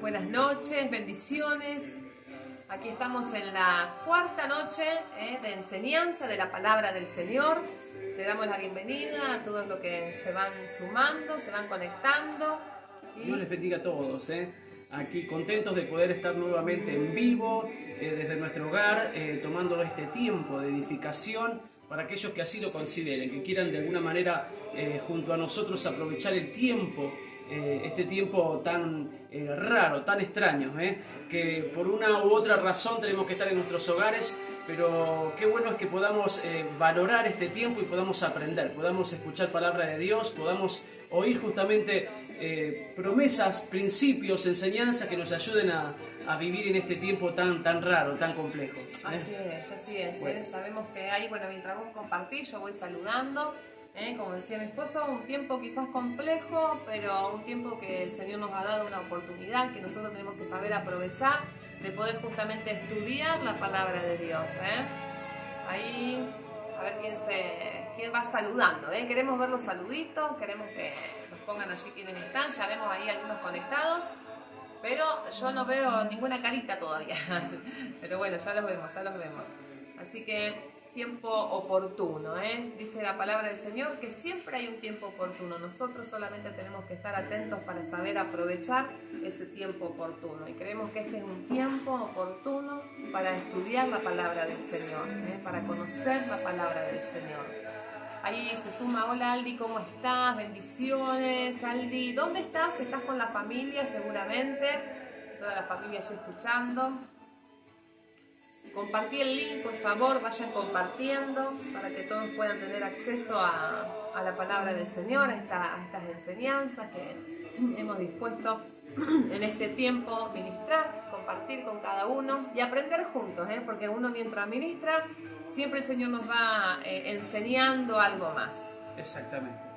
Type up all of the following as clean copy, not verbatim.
Buenas noches, bendiciones. Aquí estamos en la cuarta noche de enseñanza de la palabra del Señor. Le damos la bienvenida a todos los que se van sumando, se van conectando. Dios les bendiga a todos. Aquí contentos de poder estar nuevamente en vivo, desde nuestro hogar, tomando este tiempo de edificación para aquellos que así lo consideren, que quieran de alguna manera junto a nosotros aprovechar el tiempo, este tiempo tan raro, tan extraño, que por una u otra razón tenemos que estar en nuestros hogares, pero qué bueno es que podamos valorar este tiempo y podamos aprender, podamos escuchar palabra de Dios, podamos oír justamente promesas, principios, enseñanzas que nos ayuden a vivir en este tiempo tan raro, tan complejo. Así es. Bueno. Sabemos que hay, mientras vos compartís, yo voy saludando. Como decía mi esposo, un tiempo quizás complejo, pero un tiempo que el Señor nos ha dado una oportunidad que nosotros tenemos que saber aprovechar de poder justamente estudiar la palabra de Dios. Ahí, a ver quién va saludando. Queremos ver los saluditos, queremos que nos pongan allí quienes están, ya vemos ahí algunos conectados. Pero yo no veo ninguna carita todavía. Pero bueno, ya los vemos. Así que tiempo oportuno, dice la palabra del Señor que siempre hay un tiempo oportuno. Nosotros solamente tenemos que estar atentos para saber aprovechar ese tiempo oportuno. Y creemos que este es un tiempo oportuno para estudiar la palabra del Señor, para conocer la palabra del Señor. Ahí se suma, hola Aldi, ¿cómo estás? Bendiciones, Aldi. ¿Dónde estás? ¿Estás con la familia seguramente? Toda la familia allí escuchando. Compartí el link, por favor, vayan compartiendo para que todos puedan tener acceso a la palabra del Señor, a estas enseñanzas que hemos dispuesto en este tiempo ministrar, compartir con cada uno y aprender juntos, porque uno mientras ministra, siempre el Señor nos va enseñando algo más. Exactamente.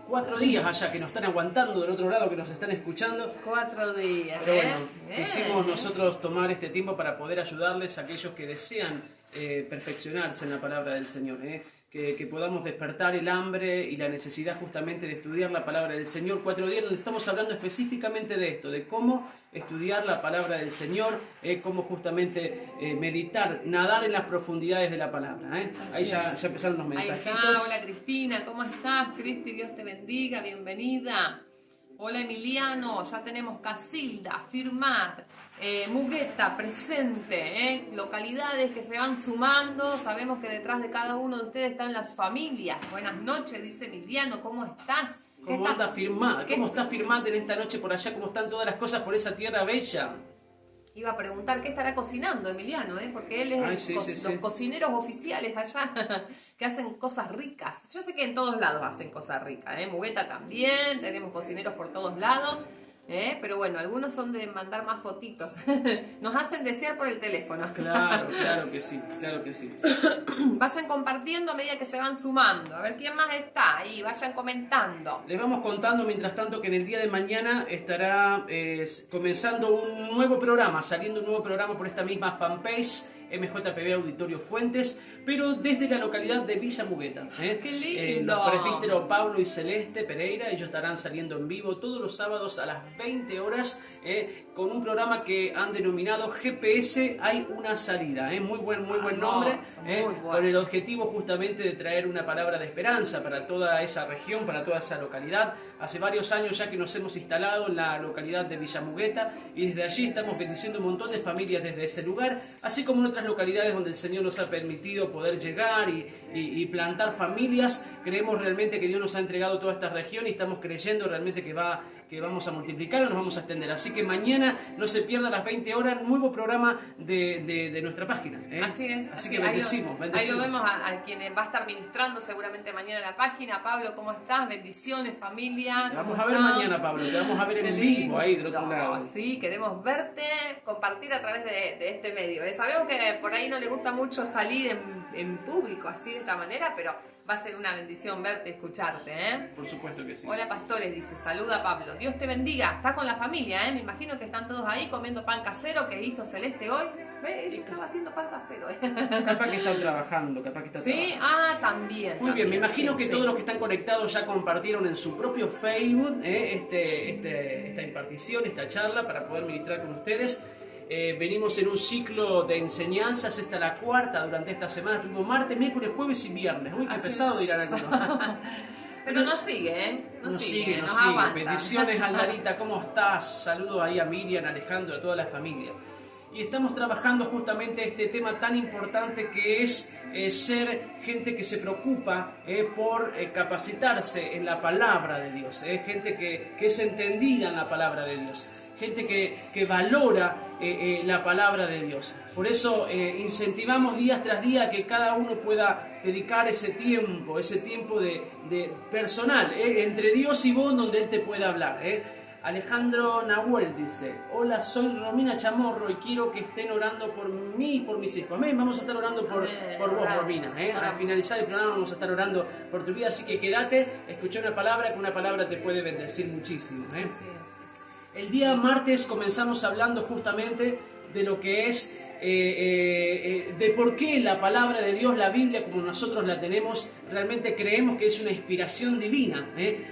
4 días allá que nos están aguantando del otro lado, que nos están escuchando. 4 días. Pero bueno, quisimos nosotros tomar este tiempo para poder ayudarles a aquellos que desean perfeccionarse en la palabra del Señor. Que podamos despertar el hambre y la necesidad justamente de estudiar la palabra del Señor. 4 días donde estamos hablando específicamente de esto, de cómo estudiar la palabra del Señor, cómo justamente meditar, nadar en las profundidades de la palabra. Ahí ya empezaron los mensajitos. Ahí está. Hola Cristina, ¿cómo estás? Cristi, Dios te bendiga, bienvenida. Hola Emiliano, ya tenemos Casilda, Firmat, Mugueta presente, localidades que se van sumando. Sabemos que detrás de cada uno de ustedes están las familias. Buenas noches, dice Emiliano, ¿cómo estás? ¿Cómo anda Firmat? ¿Cómo está Firmat en esta noche por allá? ¿Cómo están todas las cosas por esa tierra bella? Iba a preguntar qué estará cocinando Emiliano, porque él es los cocineros oficiales allá que hacen cosas ricas. Yo sé que en todos lados hacen cosas ricas, Mugueta también, tenemos cocineros por todos lados, pero bueno, algunos son de mandar más fotitos. Nos hacen desear por el teléfono. Claro que sí. Vayan compartiendo a medida que se van sumando. A ver quién más está ahí, vayan comentando. Les vamos contando mientras tanto que en el día de mañana estará comenzando un nuevo programa, saliendo un nuevo programa por esta misma fanpage, MJPB Auditorio Fuentes, pero desde la localidad de Villa Mugueta. ¡Qué lindo! Los presbíteros Pablo y Celeste Pereira, ellos estarán saliendo en vivo todos los sábados a las 20 horas con un programa que han denominado GPS Hay una salida. Muy buen nombre, con el objetivo justamente de traer una palabra de esperanza para toda esa región, para toda esa localidad. Hace varios años ya que nos hemos instalado en la localidad de Villa Mugueta y desde allí estamos bendiciendo un montón de familias desde ese lugar, así como en otras localidades donde el Señor nos ha permitido poder llegar y plantar familias. Creemos realmente que Dios nos ha entregado toda esta región y estamos creyendo realmente que vamos a multiplicar o nos vamos a extender. Así que mañana no se pierda a las 20 horas, nuevo programa de nuestra página. Así es. Así que bendecimos. Ahí lo vemos a quien va a estar ministrando seguramente mañana en la página. Pablo, ¿cómo estás? Bendiciones, familia. Te vamos a ver mañana, Pablo. Te vamos a ver en vivo ahí del otro lado. Sí, queremos verte, compartir a través de este medio. Sabemos que por ahí no le gusta mucho salir en público así de esta manera, pero va a ser una bendición verte y escucharte, ¿eh? Por supuesto que sí. Hola pastores, dice, saluda Pablo. Dios te bendiga. Está con la familia, ¿eh? Me imagino que están todos ahí comiendo pan casero que hizo Celeste hoy. ¿Ve? Ella estaba haciendo pan casero. Capaz que están trabajando, ¿Sí? trabajando. También. Muy bien, me imagino que sí. todos los que están conectados ya compartieron en su propio Facebook esta impartición, esta charla para poder ministrar con ustedes. Venimos en un ciclo de enseñanzas, esta es la cuarta durante esta semana, tuvimos martes, miércoles, jueves y viernes. Uy, qué Así pesado es. dirán algunos. Pero nos sigue, ¿eh? Nos sigue. aguanta. Bendiciones, Aldarita, ¿cómo estás? Saludos ahí a Miriam, Alejandro, a toda la familia. Y estamos trabajando justamente este tema tan importante que es ser gente que se preocupa por capacitarse en la palabra de Dios, gente que es entendida en la palabra de Dios, gente que valora la palabra de Dios. Por eso incentivamos día tras día que cada uno pueda dedicar ese tiempo de personal, entre Dios y vos, donde Él te pueda hablar. Alejandro Nahuel dice: hola, soy Romina Chamorro y quiero que estén orando por mí y por mis hijos. Amén, vamos a estar orando por vos, Romina. Al finalizar el programa vamos a estar orando por tu vida, así que quédate, escucha una palabra, que una palabra te puede bendecir muchísimo. Así es. El día martes comenzamos hablando justamente de lo que es de por qué la palabra de Dios, la Biblia como nosotros la tenemos, realmente creemos que es una inspiración divina.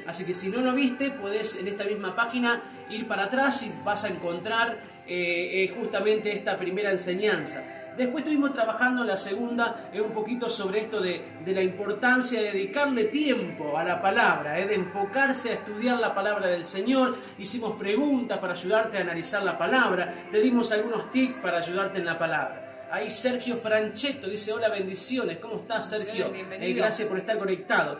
Así que si no lo viste, puedes en esta misma página ir para atrás y vas a encontrar justamente esta primera enseñanza. Después estuvimos trabajando la segunda un poquito sobre esto de la importancia de dedicarle tiempo a la palabra, de enfocarse a estudiar la palabra del Señor. Hicimos preguntas para ayudarte a analizar la palabra, te dimos algunos tips para ayudarte en la palabra. Ahí Sergio Franchetto dice: hola, bendiciones, ¿cómo estás, Sergio? Gracias por estar conectado.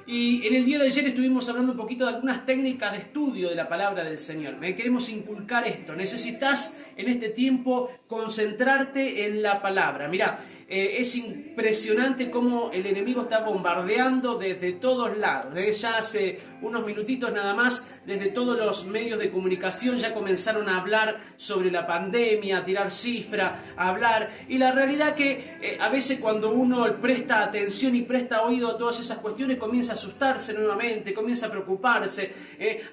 Y en el día de ayer estuvimos hablando un poquito de algunas técnicas de estudio de la palabra del Señor. Queremos inculcar esto. Necesitas en este tiempo concentrarte en la palabra. Mirá, es impresionante cómo el enemigo está bombardeando desde todos lados. Ya hace unos minutitos nada más, desde todos los medios de comunicación ya comenzaron a hablar sobre la pandemia, a tirar cifra, a hablar. Y la realidad que a veces cuando uno presta atención y presta oído a todas esas cuestiones, comienza a asustarse nuevamente, comienza a preocuparse.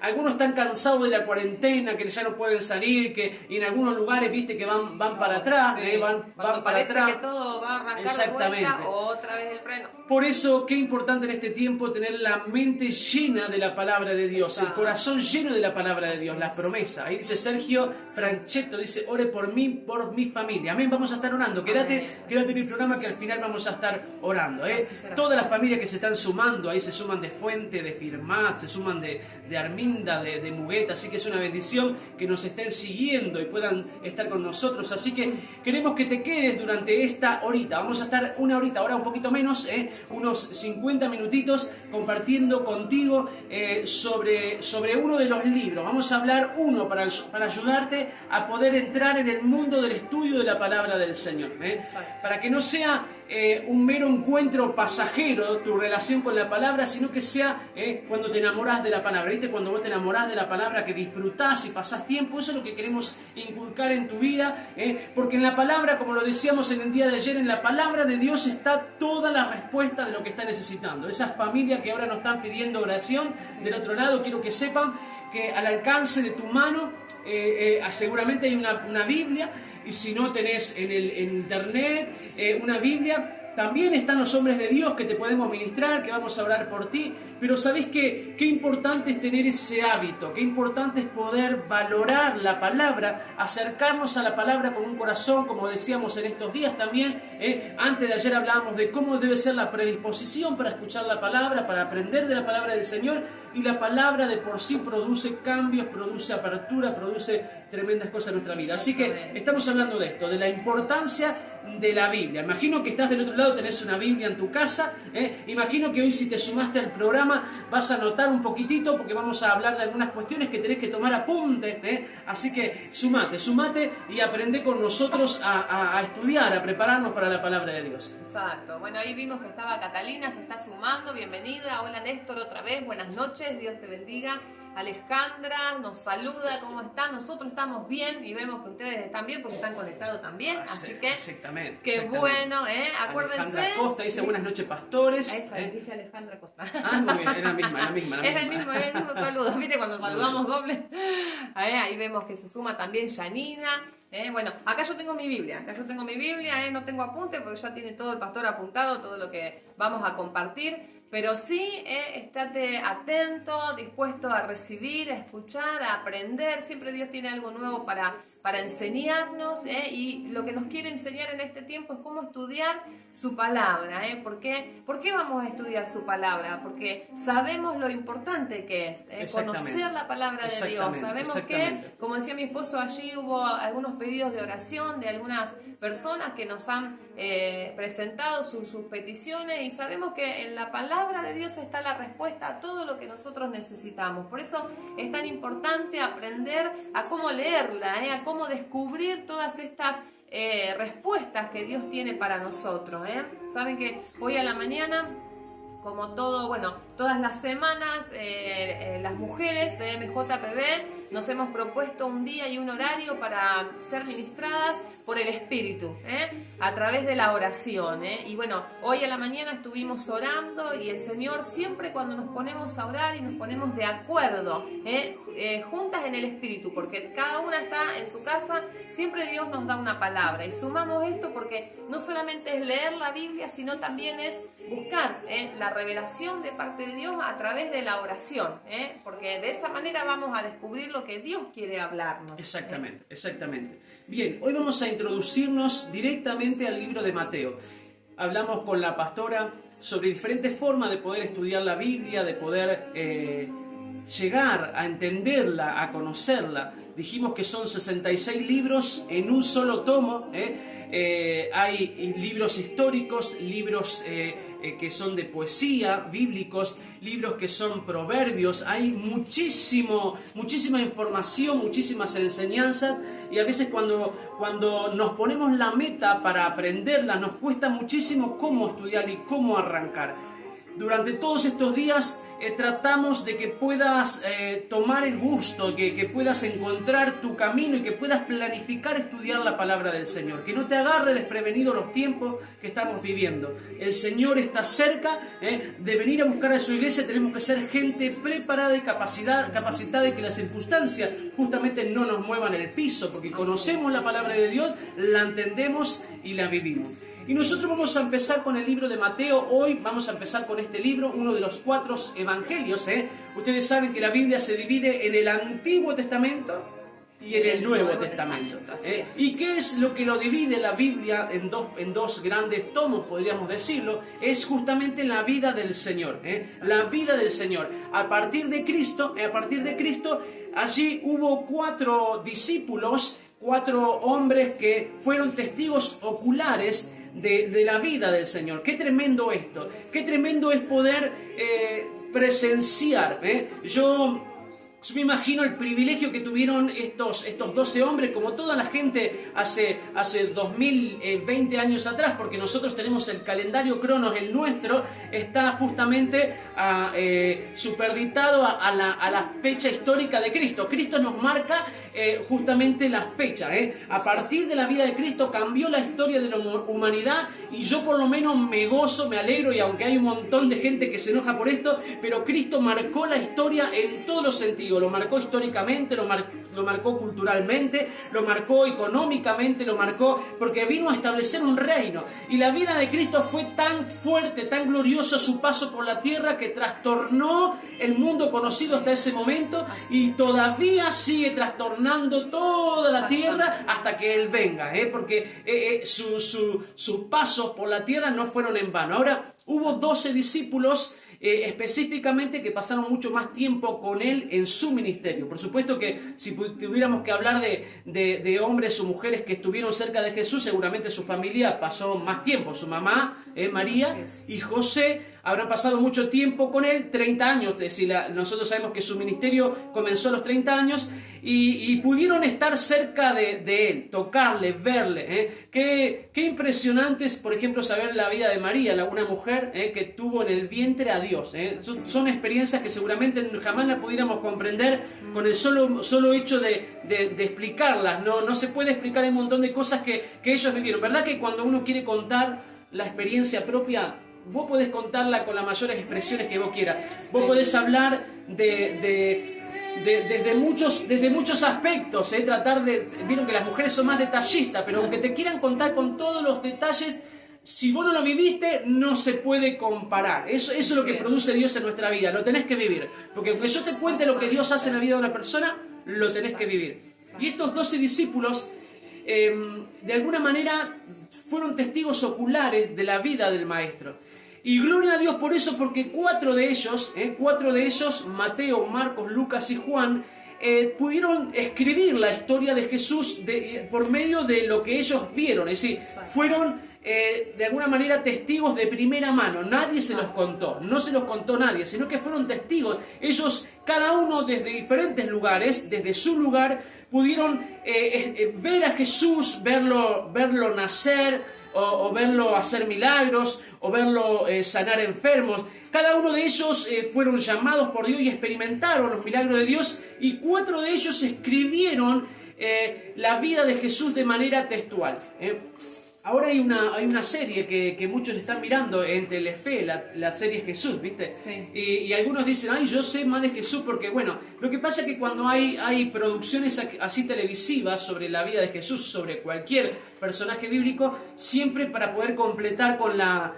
Algunos están cansados de la cuarentena, que ya no pueden salir, y en algunos lugares, viste, que van para atrás, sí. van para parece atrás. Que todo va a arrancar de vuelta, otra vez el freno. Por eso, qué importante en este tiempo tener la mente llena de la palabra de Dios, exacto, el corazón lleno de la palabra de Dios, las promesas. Ahí dice Sergio Franchetto, dice: ore por mí, por mi familia. Amén, vamos a estar orando. Quédate en el programa que al final vamos a estar orando. Todas las familias que se están sumando, ahí se suman de Fuente, de Firmat, se suman de Arminda, de Mugueta, así que es una bendición que nos estén siguiendo y puedan estar con nosotros. Así que queremos que te quedes durante esta horita. Vamos a estar una horita, ahora un poquito menos, unos 50 minutitos compartiendo contigo sobre uno de los libros. Vamos a hablar uno para ayudarte a poder entrar en el mundo del estudio de la palabra del Señor. Para que no sea un mero encuentro pasajero tu relación con la palabra, sino que sea cuando te enamorás de la palabra. ¿Viste? Cuando vos te enamorás de la palabra, que disfrutás y pasás tiempo. Eso es lo que queremos inculcar en tu vida, porque en la palabra, como lo decíamos en el día de ayer, en la palabra de Dios está toda la respuesta de lo que está necesitando. Esas familias que ahora nos están pidiendo oración del otro lado, quiero que sepan que al alcance de tu mano seguramente hay una Biblia, y si no tenés en internet una Biblia, también están los hombres de Dios que te podemos ministrar, que vamos a orar por ti. Pero ¿sabés qué? Qué importante es tener ese hábito, qué importante es poder valorar la palabra, acercarnos a la palabra con un corazón, como decíamos en estos días también. Antes de ayer hablábamos de cómo debe ser la predisposición para escuchar la palabra, para aprender de la palabra del Señor. Y la palabra de por sí produce cambios, produce apertura, produce tremendas cosas en nuestra vida. Así que estamos hablando de esto, de la importancia de la Biblia. Imagino que estás del otro lado, tenés una Biblia en tu casa. Imagino que hoy, si te sumaste al programa, vas a notar un poquitito, porque vamos a hablar de algunas cuestiones que tenés que tomar apunte. Así que sumate y aprende con nosotros a estudiar, a prepararnos para la palabra de Dios. Exacto. Bueno, ahí vimos que estaba Catalina, se está sumando. Bienvenida. Hola, Néstor, otra vez. Buenas noches. Dios te bendiga. Alejandra nos saluda, ¿cómo están? Nosotros estamos bien y vemos que ustedes están bien porque están conectados también. Así que, exactamente, qué bueno, acuérdense. Alejandra Costa dice buenas noches, pastores. Esa, dije Alejandra Costa. Muy bien, es la misma. Es el mismo saludo, ¿viste? Cuando saludamos doble. Ahí vemos que se suma también Yanina. Bueno, acá yo tengo mi Biblia, no tengo apunte porque ya tiene todo el pastor apuntado, todo lo que vamos a compartir. Pero sí, estate atento, dispuesto a recibir, a escuchar, a aprender. Siempre Dios tiene algo nuevo para enseñarnos, y lo que nos quiere enseñar en este tiempo es cómo estudiar su palabra. ¿Por qué vamos a estudiar su palabra? Porque sabemos lo importante que es conocer la palabra de Dios. Sabemos que, como decía mi esposo, allí hubo algunos pedidos de oración de algunas personas que nos han presentado sus peticiones, y sabemos que en la palabra de Dios está la respuesta a todo lo que nosotros necesitamos. Por eso es tan importante aprender a cómo leerla, a cómo descubrir todas estas respuestas que Dios tiene para nosotros. Saben que hoy a la mañana, como todas las semanas, las mujeres de MJPB nos hemos propuesto un día y un horario para ser ministradas por el Espíritu, a través de la oración. Y bueno, hoy a la mañana estuvimos orando, y el Señor, siempre cuando nos ponemos a orar y nos ponemos de acuerdo, juntas en el Espíritu, porque cada una está en su casa, siempre Dios nos da una palabra. Y sumamos esto porque no solamente es leer la Biblia, sino también es buscar la revelación de parte de Dios a través de la oración, porque de esa manera vamos a descubrir lo que Dios quiere hablarnos. Exactamente. Bien, hoy vamos a introducirnos directamente al libro de Mateo. Hablamos con la pastora sobre diferentes formas de poder estudiar la Biblia, de poder llegar a entenderla, a conocerla. Dijimos que son 66 libros en un solo tomo. Hay libros históricos, libros que son de poesía, bíblicos, libros que son proverbios. Hay muchísima información, muchísimas enseñanzas, y a veces cuando nos ponemos la meta para aprenderla, nos cuesta muchísimo cómo estudiar y cómo arrancar. Durante todos estos días tratamos de que puedas tomar el gusto, que puedas encontrar tu camino y que puedas planificar estudiar la palabra del Señor. Que no te agarre desprevenido los tiempos que estamos viviendo. El Señor está cerca de venir a buscar a su iglesia. Tenemos que ser gente preparada y capacitada, y que las circunstancias justamente no nos muevan el piso, porque conocemos la palabra de Dios, la entendemos y la vivimos. Y nosotros vamos a empezar con el libro de Mateo. Hoy vamos a empezar con este libro, uno de los 4 evangelios. Ustedes saben que la Biblia se divide en el Antiguo Testamento y en el Nuevo Testamento. ¿Y qué es lo que lo divide la Biblia en dos grandes tomos, podríamos decirlo? Es justamente la vida del Señor. La vida del Señor. A partir de Cristo, allí hubo 4 discípulos, 4 hombres que fueron testigos oculares de la vida del Señor. Qué tremendo esto, qué tremendo es poder presenciar. Yo me imagino el privilegio que tuvieron estos 12 hombres, como toda la gente hace 2020 años atrás, porque nosotros tenemos el calendario Cronos, el nuestro está justamente superditado a la fecha histórica de Cristo. Cristo nos marca justamente la fecha. A partir de la vida de Cristo cambió la historia de la humanidad, y yo por lo menos me gozo, me alegro, y aunque hay un montón de gente que se enoja por esto, pero Cristo marcó la historia en todos los sentidos. Lo marcó históricamente, lo marcó culturalmente, lo marcó económicamente, lo marcó porque vino a establecer un reino. Y la vida de Cristo fue tan fuerte, tan glorioso su paso por la tierra, que trastornó el mundo conocido hasta ese momento, y todavía sigue trastornando toda la tierra hasta que Él venga, porque sus pasos por la tierra no fueron en vano. Ahora, hubo 12 discípulos específicamente que pasaron mucho más tiempo con Él en su ministerio. Por supuesto que si tuviéramos que hablar de hombres o mujeres que estuvieron cerca de Jesús, seguramente su familia pasó más tiempo. Su mamá, María, y José habrán pasado mucho tiempo con él, 30 años, es decir, nosotros sabemos que su ministerio comenzó a los 30 años y pudieron estar cerca de él, tocarle, verle. Qué impresionante es, por ejemplo, saber la vida de María, una mujer que tuvo en el vientre a Dios. Son experiencias que seguramente jamás las pudiéramos comprender con el solo hecho de explicarlas. No se puede explicar un montón de cosas que ellos vivieron. ¿Verdad que cuando uno quiere contar la experiencia propia, vos podés contarla con las mayores expresiones que vos quieras? Vos podés hablar desde muchos aspectos, vieron que las mujeres son más detallistas, pero aunque te quieran contar con todos los detalles, si vos no lo viviste, no se puede comparar. Eso es lo que produce Dios en nuestra vida, lo tenés que vivir. Porque aunque yo te cuente lo que Dios hace en la vida de una persona, lo tenés que vivir. Y estos 12 discípulos, de alguna manera, fueron testigos oculares de la vida del Maestro. Y gloria a Dios por eso, porque cuatro de ellos, Mateo, Marcos, Lucas y Juan, pudieron escribir la historia de Jesús por medio de lo que ellos vieron. Es decir, fueron de alguna manera testigos de primera mano. Nadie se los contó, no se los contó nadie, sino que fueron testigos. Ellos, cada uno desde diferentes lugares, desde su lugar, pudieron ver a Jesús, verlo nacer, o verlo hacer milagros, o verlo sanar enfermos. Cada uno de ellos fueron llamados por Dios y experimentaron los milagros de Dios, y 4 de ellos escribieron la vida de Jesús de manera textual. Ahora hay una serie que muchos están mirando en Telefe, la serie Jesús, ¿viste? Sí. Y algunos dicen, ay, yo sé más de Jesús porque, bueno, lo que pasa es que cuando hay producciones así televisivas sobre la vida de Jesús, sobre cualquier personaje bíblico, siempre para poder completar con la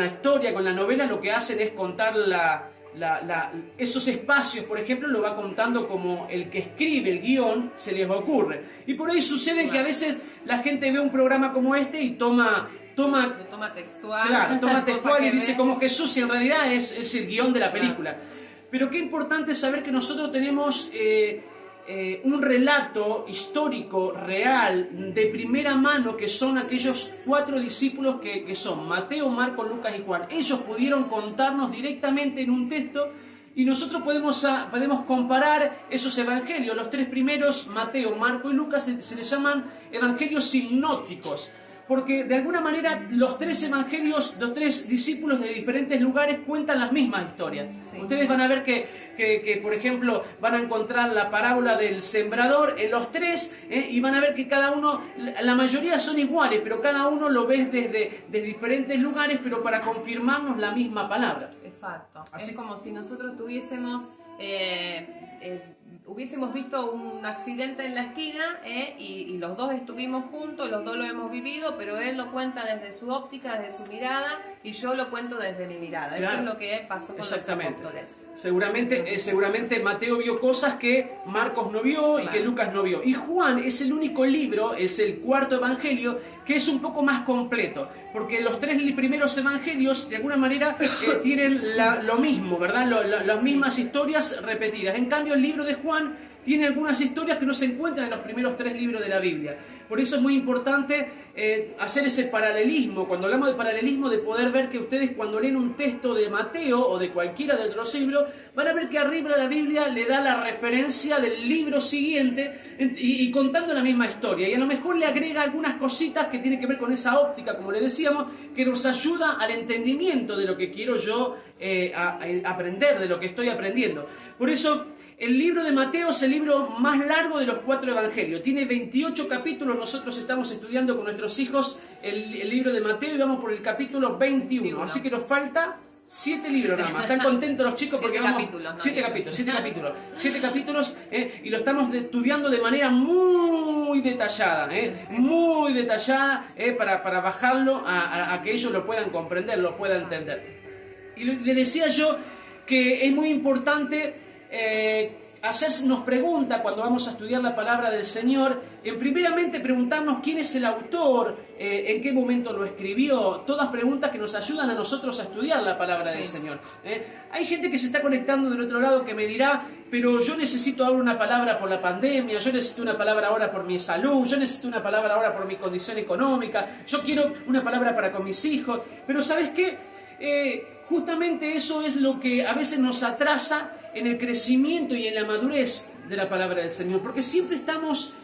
historia, con la novela, lo que hacen es contar esos espacios, por ejemplo, lo va contando como el que escribe el guión se les ocurre. Y por ahí sucede que a veces la gente ve un programa como este y toma textual. Claro, toma textual y dice como Jesús, y en realidad es el guión de la película. Pero qué importante es saber que nosotros tenemos un relato histórico, real, de primera mano, que son aquellos 4 discípulos que son Mateo, Marcos, Lucas y Juan. Ellos pudieron contarnos directamente en un texto, y nosotros podemos comparar esos evangelios. Los 3 primeros, Mateo, Marcos y Lucas, se les llaman evangelios sinópticos, porque de alguna manera los 3 evangelios, los 3 discípulos de diferentes lugares cuentan las mismas historias. Sí. Ustedes van a ver que, por ejemplo, van a encontrar la parábola del sembrador en los 3, y van a ver que cada uno, la mayoría son iguales, pero cada uno lo ves desde diferentes lugares, pero para confirmarnos la misma palabra. Exacto. Así es como si nosotros tuviésemos... hubiésemos visto un accidente en la esquina, y los dos estuvimos juntos, los dos lo hemos vivido, pero él lo cuenta desde su óptica, desde su mirada, y yo lo cuento desde mi mirada. Claro. Eso es lo que pasó con los apóstoles. Seguramente Mateo vio cosas que Marcos no vio, claro, y que Lucas no vio. Y Juan es el único libro, es el 4º evangelio, que es un poco más completo, porque los 3 primeros evangelios de alguna manera tienen lo mismo, ¿verdad? Las mismas historias repetidas. En cambio, el libro de Juan tiene algunas historias que no se encuentran en los primeros 3 libros de la Biblia. Por eso es muy importante hacer ese paralelismo. Cuando hablamos de paralelismo, de poder ver que ustedes, cuando leen un texto de Mateo o de cualquiera de otros libros, van a ver que arriba la Biblia le da la referencia del libro siguiente y contando la misma historia. Y a lo mejor le agrega algunas cositas que tienen que ver con esa óptica, como le decíamos, que nos ayuda al entendimiento de lo que quiero yo aprender, de lo que estoy aprendiendo. Por eso, el libro de Mateo es el libro más largo de los 4 evangelios. Tiene 28 capítulos. Nosotros estamos estudiando con nuestros hijos el libro de Mateo y vamos por el capítulo 21. Así que nos falta 7 libros nada más. Están contentos los chicos porque vamos... 7 capítulos, y lo estamos estudiando de manera muy detallada, muy detallada, para bajarlo a que ellos lo puedan comprender, lo puedan entender. Y le decía yo que es muy importante hacernos preguntas cuando vamos a estudiar la palabra del Señor. Primeramente preguntarnos quién es el autor, en qué momento lo escribió. Todas preguntas que nos ayudan a nosotros a estudiar la palabra del Señor. Hay gente que se está conectando del otro lado que me dirá, pero yo necesito ahora una palabra por la pandemia, yo necesito una palabra ahora por mi salud, yo necesito una palabra ahora por mi condición económica, yo quiero una palabra para con mis hijos. Pero ¿sabes qué? justamente eso es lo que a veces nos atrasa en el crecimiento y en la madurez de la palabra del Señor, porque siempre estamos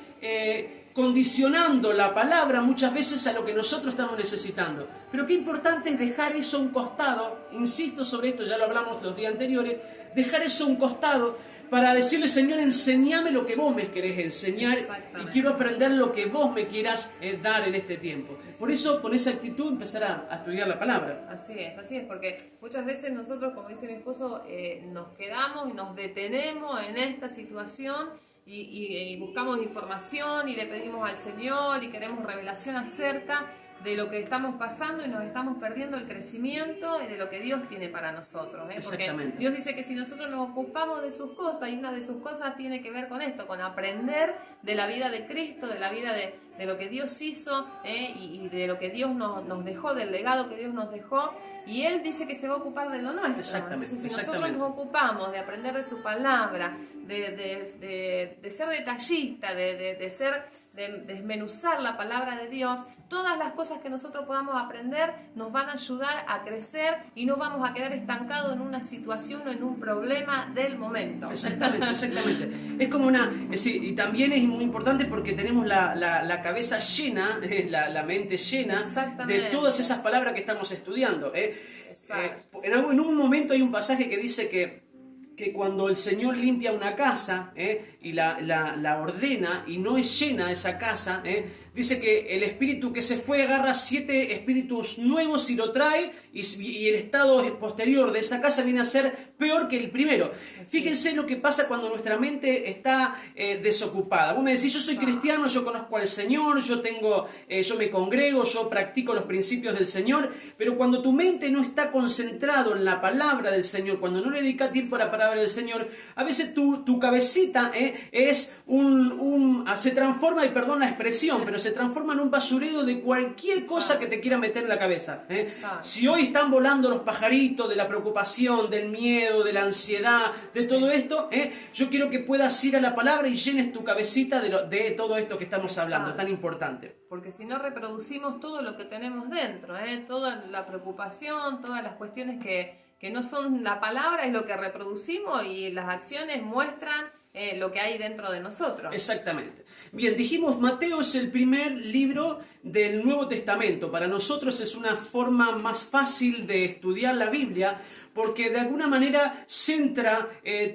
condicionando la palabra muchas veces a lo que nosotros estamos necesitando. Pero qué importante es dejar eso a un costado, insisto sobre esto, ya lo hablamos los días anteriores, dejar eso a un costado para decirle, Señor, enséñame lo que vos me querés enseñar y quiero aprender lo que vos me quieras dar en este tiempo. Por eso, con esa actitud, empezar a estudiar la palabra. Así es, porque muchas veces nosotros, como dice mi esposo, nos quedamos y nos detenemos en esta situación y buscamos información y le pedimos al Señor y queremos revelación acerca de lo que estamos pasando y nos estamos perdiendo el crecimiento y de lo que Dios tiene para nosotros. Porque Dios dice que si nosotros nos ocupamos de sus cosas, y una de sus cosas tiene que ver con esto, con aprender de la vida de Cristo, de la vida de lo que Dios hizo y de lo que Dios nos dejó, del legado que Dios nos dejó, y Él dice que se va a ocupar de lo nuestro. Entonces, si nosotros nos ocupamos de aprender de su palabra, de ser detallista, de desmenuzar la palabra de Dios, todas las cosas que nosotros podamos aprender nos van a ayudar a crecer y no vamos a quedar estancados en una situación o en un problema del momento. Exactamente. Es como y también es muy importante porque tenemos la cabeza llena, la mente llena de todas esas palabras que estamos estudiando. En un momento hay un pasaje que dice que cuando el Señor limpia una casa y la ordena y no es llena esa casa, dice que el espíritu que se fue agarra 7 espíritus nuevos y lo trae y el estado posterior de esa casa viene a ser peor que el primero. Fíjense lo que pasa cuando nuestra mente está desocupada. Vos me decís, yo soy cristiano, yo conozco al Señor, yo me congrego, yo practico los principios del Señor, pero cuando tu mente no está concentrado en la palabra del Señor, cuando no le dedica tiempo a la palabra del Señor, a veces tu cabecita se transforma, y perdón la expresión, pero se transforma en un basurero de cualquier cosa que te quiera meter en la cabeza. Si hoy están volando los pajaritos de la preocupación, del miedo, de la ansiedad, de todo esto, yo quiero que puedas ir a la palabra y llenes tu cabecita de todo esto que estamos hablando, tan importante. Porque si no reproducimos todo lo que tenemos dentro, toda la preocupación, todas las cuestiones que no son la palabra, es lo que reproducimos y las acciones muestran lo que hay dentro de nosotros. Exactamente. Bien, dijimos, Mateo es el primer libro del Nuevo Testamento. Para nosotros es una forma más fácil de estudiar la Biblia porque de alguna manera centra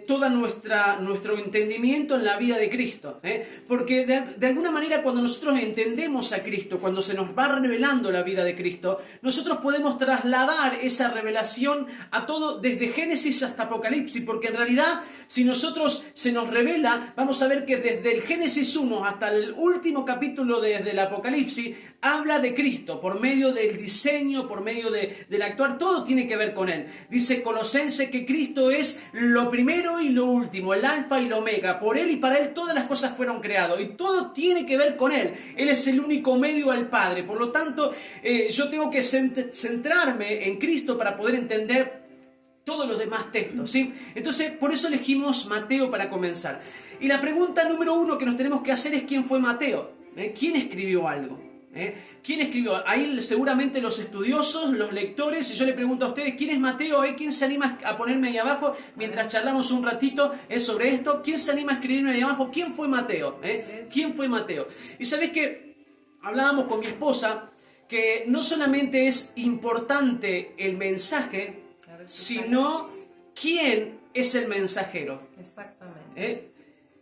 todo nuestro entendimiento en la vida de Cristo. Porque de alguna manera cuando nosotros entendemos a Cristo, cuando se nos va revelando la vida de Cristo, nosotros podemos trasladar esa revelación a todo desde Génesis hasta Apocalipsis, porque en realidad si nosotros se nos revela, vamos a ver que desde el Génesis 1 hasta el último capítulo desde el Apocalipsis habla de Cristo por medio del diseño, por medio del actuar, todo tiene que ver con Él. Dice Colosenses que Cristo es lo primero y lo último, el alfa y el omega. Por Él y para Él todas las cosas fueron creadas y todo tiene que ver con Él. Él es el único medio al Padre. Por lo tanto, yo tengo que centrarme en Cristo para poder entender todos los demás textos, ¿sí? Entonces, por eso elegimos Mateo para comenzar. Y la pregunta número 1 que nos tenemos que hacer es ¿quién fue Mateo? ¿Quién escribió algo? ¿Quién escribió? Ahí seguramente los estudiosos, los lectores, si yo le pregunto a ustedes ¿quién es Mateo? ¿Quién se anima a ponerme ahí abajo mientras charlamos un ratito sobre esto? ¿Quién se anima a escribirme ahí abajo? ¿Quién fue Mateo? ¿Quién fue Mateo? Y sabés que hablábamos con mi esposa que no solamente es importante el mensaje, sino quién es el mensajero. Exactamente.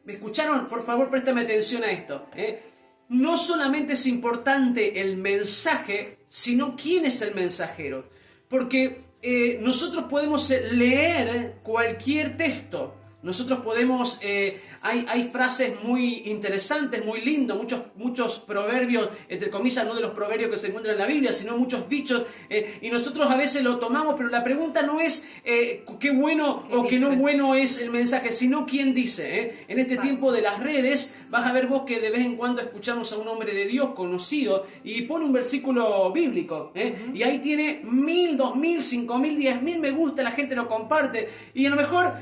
¿Me escucharon? Por favor, préstame atención a esto. No solamente es importante el mensaje, sino quién es el mensajero. Porque nosotros podemos leer cualquier texto. Nosotros podemos, hay frases muy interesantes, muy lindas, muchos proverbios, entre comillas, no de los proverbios que se encuentran en la Biblia, sino muchos dichos, y nosotros a veces lo tomamos, pero la pregunta no es qué bueno o qué no bueno es el mensaje, sino quién dice. En este tiempo de las redes, vas a ver vos que de vez en cuando escuchamos a un hombre de Dios conocido y pone un versículo bíblico, y ahí tiene 1000, 2000, 5000, 10.000 me gusta, la gente lo comparte, y a lo mejor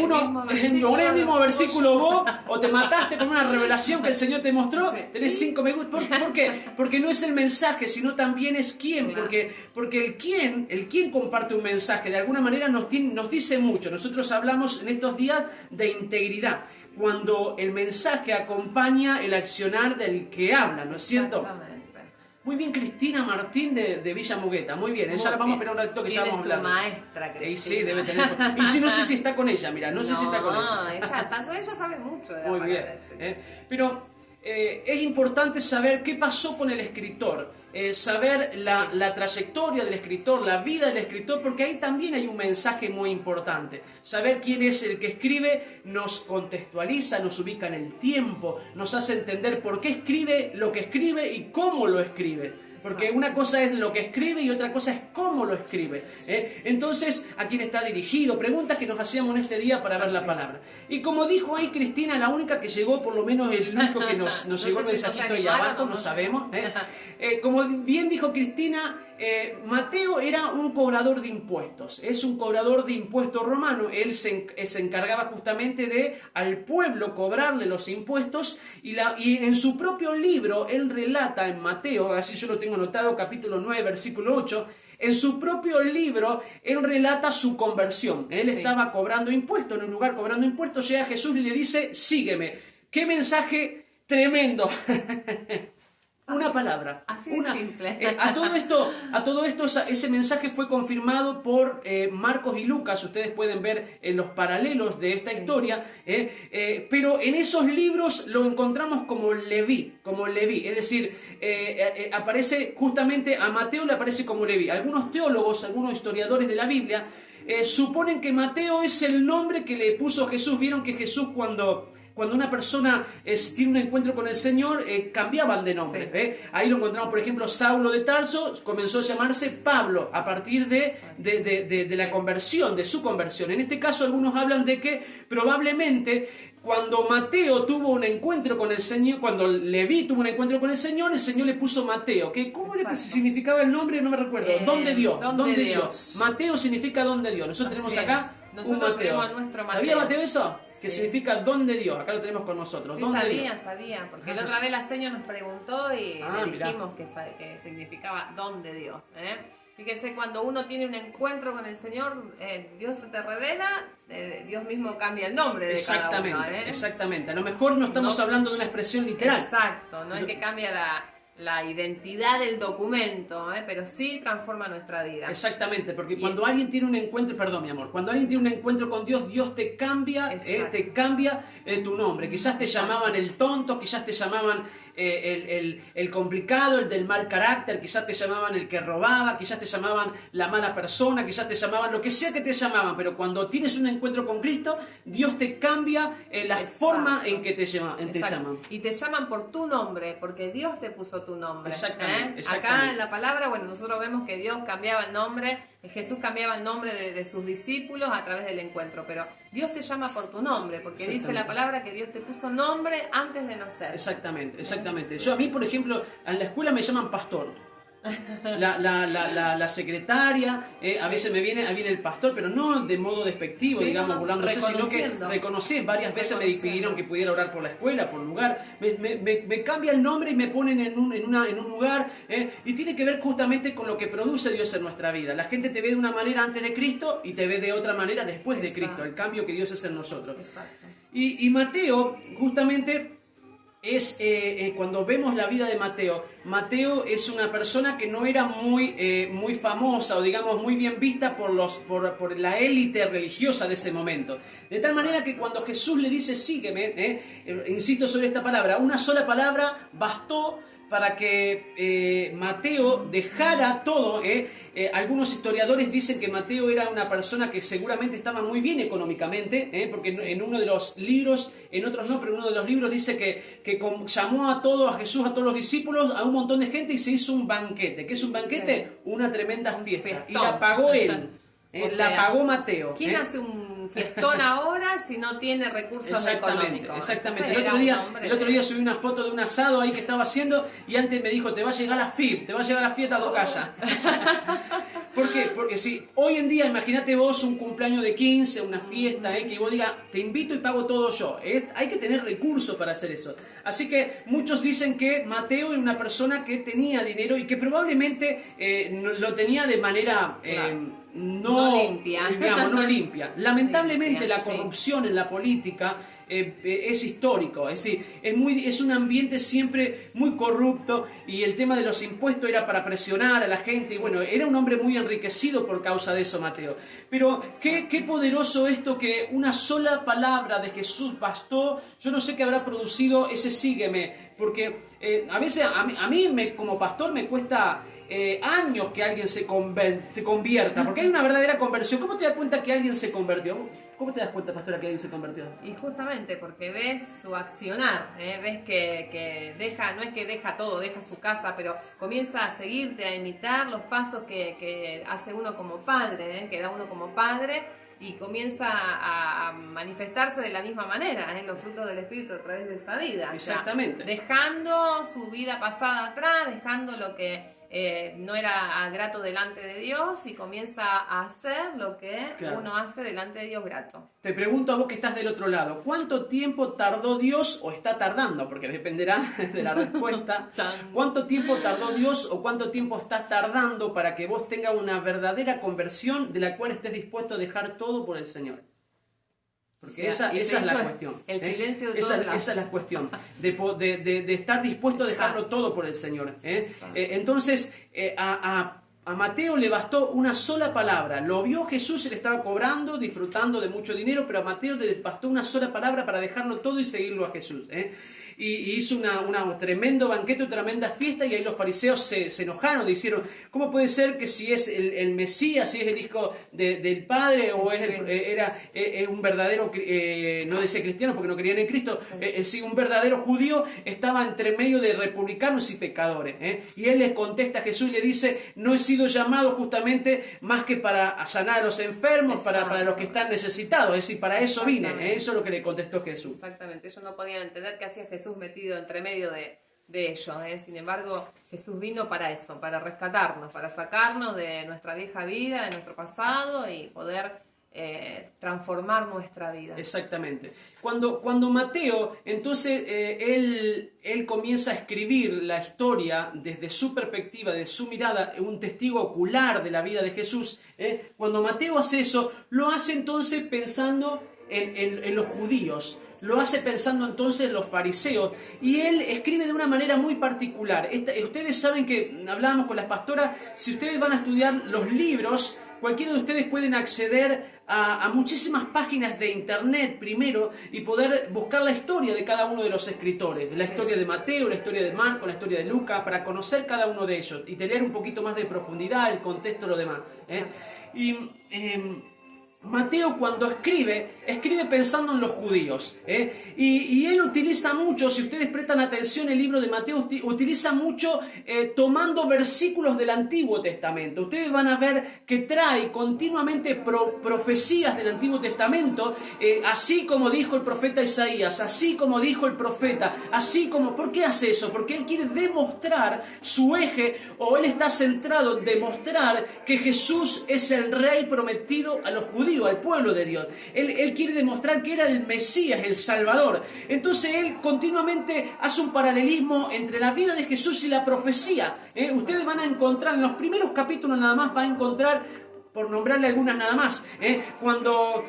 uno en el mismo versículo gustó o te mataste con una revelación que el Señor te mostró, Sí. tenés 5 me gusta. ¿Por qué? Porque no es el mensaje, sino también es quién. Claro. Porque el quién comparte un mensaje, de alguna manera nos dice mucho. Nosotros hablamos en estos días de integridad, cuando el mensaje acompaña el accionar del que habla, ¿no es cierto? Exactamente. Muy bien, Cristina Martín de Villa Mugueta, muy bien. Ella la vamos a esperar un ratito que ya Tiene vamos su hablando. maestra, Cristina. Y sí, debe tener. Y si no sé si está con ella, mira, no sé si está con ella. ella sabe mucho de la Muy bien. palabra del Señor. Pero es importante saber qué pasó con el escritor, saber la trayectoria del escritor, la vida del escritor, porque ahí también hay un mensaje muy importante. Saber quién es el que escribe nos contextualiza, nos ubica en el tiempo, nos hace entender por qué escribe lo que escribe y cómo lo escribe. Porque una cosa es lo que escribe y otra cosa es cómo lo escribe. Entonces, ¿a quién está dirigido? Preguntas que nos hacíamos en este día para ver la palabra. Y como dijo ahí Cristina, la única que llegó, por lo menos el único que nos llegó el mensajito ahí abajo, no sabemos. Como bien dijo Cristina, Mateo era un cobrador de impuestos. Es un cobrador de impuestos romano. Él se encargaba justamente de al pueblo cobrarle los impuestos y en su propio libro él relata en Mateo, así yo lo tengo anotado, capítulo 9, versículo 8, en su propio libro él relata su conversión. Él estaba cobrando impuestos, en un lugar cobrando impuestos, llega Jesús y le dice, sígueme. ¡Qué mensaje tremendo! Una palabra. Así de simple. A todo esto ese mensaje fue confirmado por Marcos y Lucas. Ustedes pueden ver en los paralelos de esta historia. Pero en esos libros lo encontramos como Leví. Es decir, aparece justamente a Mateo le aparece como Leví. Algunos teólogos, algunos historiadores de la Biblia suponen que Mateo es el nombre que le puso Jesús. Vieron que Jesús cuando una persona tiene un encuentro con el Señor, cambiaban de nombre. Ahí lo encontramos, por ejemplo, Saulo de Tarso comenzó a llamarse Pablo a partir de la conversión, de su conversión. En este caso, algunos hablan de que probablemente cuando Mateo tuvo un encuentro con el Señor, cuando Leví tuvo un encuentro con el Señor le puso Mateo. ¿Cómo era que significaba el nombre? No me recuerdo. Don de Dios. Don de Dios. Mateo significa don de Dios. Nosotros tenemos acá un Mateo. Tenemos nuestro Mateo. ¿Sabía Mateo eso? Que significa don de Dios. Acá lo tenemos con nosotros. Sí, don de Dios. sabía. Porque la otra vez la señora nos preguntó y le dijimos que significaba don de Dios. Fíjense, cuando uno tiene un encuentro con el Señor, Dios se te revela, Dios mismo cambia el nombre de cada uno. Exactamente. A lo mejor no estamos hablando de una expresión literal. Exacto. No es que cambia la identidad del documento, pero sí transforma nuestra vida. Exactamente, porque cuando alguien tiene un encuentro, perdón mi amor, cuando alguien tiene un encuentro con Dios, Dios te cambia tu nombre. Quizás te llamaban el tonto, quizás te llamaban el complicado, el del mal carácter, quizás te llamaban el que robaba, quizás te llamaban la mala persona, quizás te llamaban lo que sea que te llamaban, pero cuando tienes un encuentro con Cristo, Dios te cambia la forma en que te llaman. Y te llaman por tu nombre, porque Dios te puso tu nombre. Exactamente. Acá en la palabra, nosotros vemos que Dios cambiaba el nombre, Jesús cambiaba el nombre de sus discípulos a través del encuentro, pero Dios te llama por tu nombre, porque dice la palabra que Dios te puso nombre antes de nacer. Exactamente. A mí, por ejemplo, en la escuela me llaman pastor. La secretaria, a veces me viene el pastor, pero no de modo despectivo, digamos, burlándose, sino que reconocí. Varias veces me pidieron que pudiera orar por la escuela, por un lugar. Me cambia el nombre y me ponen en un lugar, y tiene que ver justamente con lo que produce Dios en nuestra vida. La gente te ve de una manera antes de Cristo y te ve de otra manera después de Cristo, el cambio que Dios hace en nosotros. Exacto. Y Mateo, justamente, cuando vemos la vida de Mateo es una persona que no era muy famosa o digamos muy bien vista por la élite religiosa de ese momento. De tal manera que cuando Jesús le dice sígueme, insisto sobre esta palabra, una sola palabra bastó para que Mateo dejara todo. Algunos historiadores dicen que Mateo era una persona que seguramente estaba muy bien económicamente, porque en uno de los libros, en otros no, pero en uno de los libros dice que llamó a Jesús, a todos los discípulos, a un montón de gente y se hizo un banquete. ¿Qué es un banquete? Sí. Una tremenda fiesta. Y la pagó él. La pagó Mateo. ¿Quién hace un fiestón ahora si no tiene recursos económicos? Exactamente. El otro día subí una foto de un asado ahí que estaba haciendo y antes me dijo, te va a llegar la FIP, te va a llegar la fiesta a tu casa. ¿Por qué? Porque si hoy en día, imagínate vos un cumpleaños de 15, una fiesta, que vos digas, te invito y pago todo yo. Hay que tener recursos para hacer eso. Así que muchos dicen que Mateo era una persona que tenía dinero y que probablemente lo tenía de manera... No limpia. Digamos, no limpia. Lamentablemente Limpia, la corrupción en la política es histórico, es decir, es un ambiente siempre muy corrupto y el tema de los impuestos era para presionar a la gente y bueno, era un hombre muy enriquecido por causa de eso, Mateo. Pero qué poderoso esto que una sola palabra de Jesús bastó. Yo no sé qué habrá producido ese sígueme, porque a veces a mí como pastor me cuesta... años que alguien se convierta, porque hay una verdadera conversión. ¿Cómo te das cuenta que alguien se convirtió? ¿Cómo te das cuenta, pastora, que alguien se convirtió? Y justamente porque ves su accionar, ves que deja, no es que deja todo, deja su casa, pero comienza a seguirte, a imitar los pasos que hace uno como padre, que da uno como padre, y comienza a manifestarse de la misma manera, los frutos del Espíritu a través de esa vida. Exactamente. O sea, dejando su vida pasada atrás, dejando lo que no era grato delante de Dios y comienza a hacer lo que uno hace delante de Dios grato. Te pregunto a vos que estás del otro lado, ¿cuánto tiempo tardó Dios o está tardando? Porque dependerá de la respuesta. ¿Cuánto tiempo tardó Dios o cuánto tiempo estás tardando para que vos tengas una verdadera conversión de la cual estés dispuesto a dejar todo por el Señor? Porque esa es la cuestión. El silencio de esa es la cuestión. De estar dispuesto a dejarlo todo por el Señor. Entonces, a Mateo le bastó una sola palabra. Lo vio Jesús, él estaba cobrando, disfrutando de mucho dinero, pero a Mateo le bastó una sola palabra para dejarlo todo y seguirlo a Jesús. Y hizo un tremendo banquete, una tremenda fiesta, y ahí los fariseos se enojaron, le hicieron, ¿cómo puede ser que si es el Mesías, si es el hijo del Padre, o es un verdadero, no decía cristiano porque no creían en Cristo, si un verdadero judío estaba entre medio de republicanos y pecadores? Y él les contesta a Jesús y le dice, no he sido llamado justamente más que para sanar a los enfermos, para los que están necesitados, es decir, para eso vine. Eso es lo que le contestó Jesús. Exactamente, ellos no podían entender qué hacía Jesús metido entre medio de ellos. Sin embargo, Jesús vino para eso, para rescatarnos, para sacarnos de nuestra vieja vida, de nuestro pasado y poder transformar nuestra vida. Exactamente. Cuando Mateo, entonces, él comienza a escribir la historia desde su perspectiva, de su mirada, un testigo ocular de la vida de Jesús. Cuando Mateo hace eso, lo hace entonces pensando en los judíos. Lo hace pensando entonces en los fariseos, y él escribe de una manera muy particular. Ustedes saben que hablábamos con las pastoras, si ustedes van a estudiar los libros, cualquiera de ustedes pueden acceder a muchísimas páginas de internet primero y poder buscar la historia de cada uno de los escritores, la historia de Mateo, la historia de Marcos, la historia de Lucas, para conocer cada uno de ellos y tener un poquito más de profundidad, el contexto, lo demás. Mateo, cuando escribe pensando en los judíos, y él utiliza mucho, si ustedes prestan atención, el libro de Mateo utiliza mucho tomando versículos del Antiguo Testamento. Ustedes van a ver que trae continuamente profecías del Antiguo Testamento, así como dijo el profeta Isaías, así como dijo el profeta, así como... ¿Por qué hace eso? Porque él quiere demostrar su eje, o él está centrado en demostrar que Jesús es el Rey prometido a los judíos, al pueblo de Dios. Él quiere demostrar que era el Mesías, el Salvador. Entonces él continuamente hace un paralelismo entre la vida de Jesús y la profecía. Ustedes van a encontrar, en los primeros capítulos nada más, van a encontrar, por nombrarle algunas nada más, cuando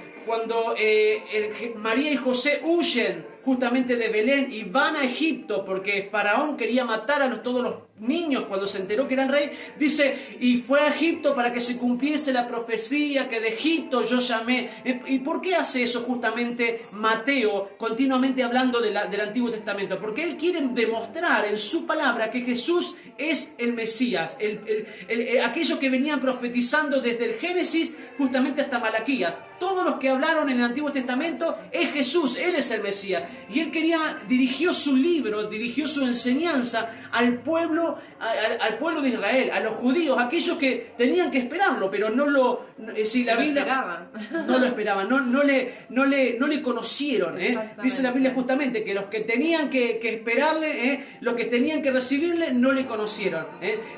María y José huyen justamente de Belén y van a Egipto porque Faraón quería matar a todos los niños cuando se enteró que era el rey, dice, y fue a Egipto para que se cumpliese la profecía que de Egipto yo llamé. ¿Y por qué hace eso justamente Mateo, continuamente hablando del Antiguo Testamento? Porque él quiere demostrar en su palabra que Jesús es el Mesías, aquello que venían profetizando desde el Génesis justamente hasta Malaquías. Todos los que hablaron en el Antiguo Testamento es Jesús, Él es el Mesías. Y Él dirigió su libro, dirigió su enseñanza al pueblo al pueblo de Israel, a los judíos, aquellos que tenían que esperarlo, pero no lo... si la Biblia no lo esperaban, no le conocieron. Dice la Biblia justamente que los que tenían que esperarle, los que tenían que recibirle, no le conocieron.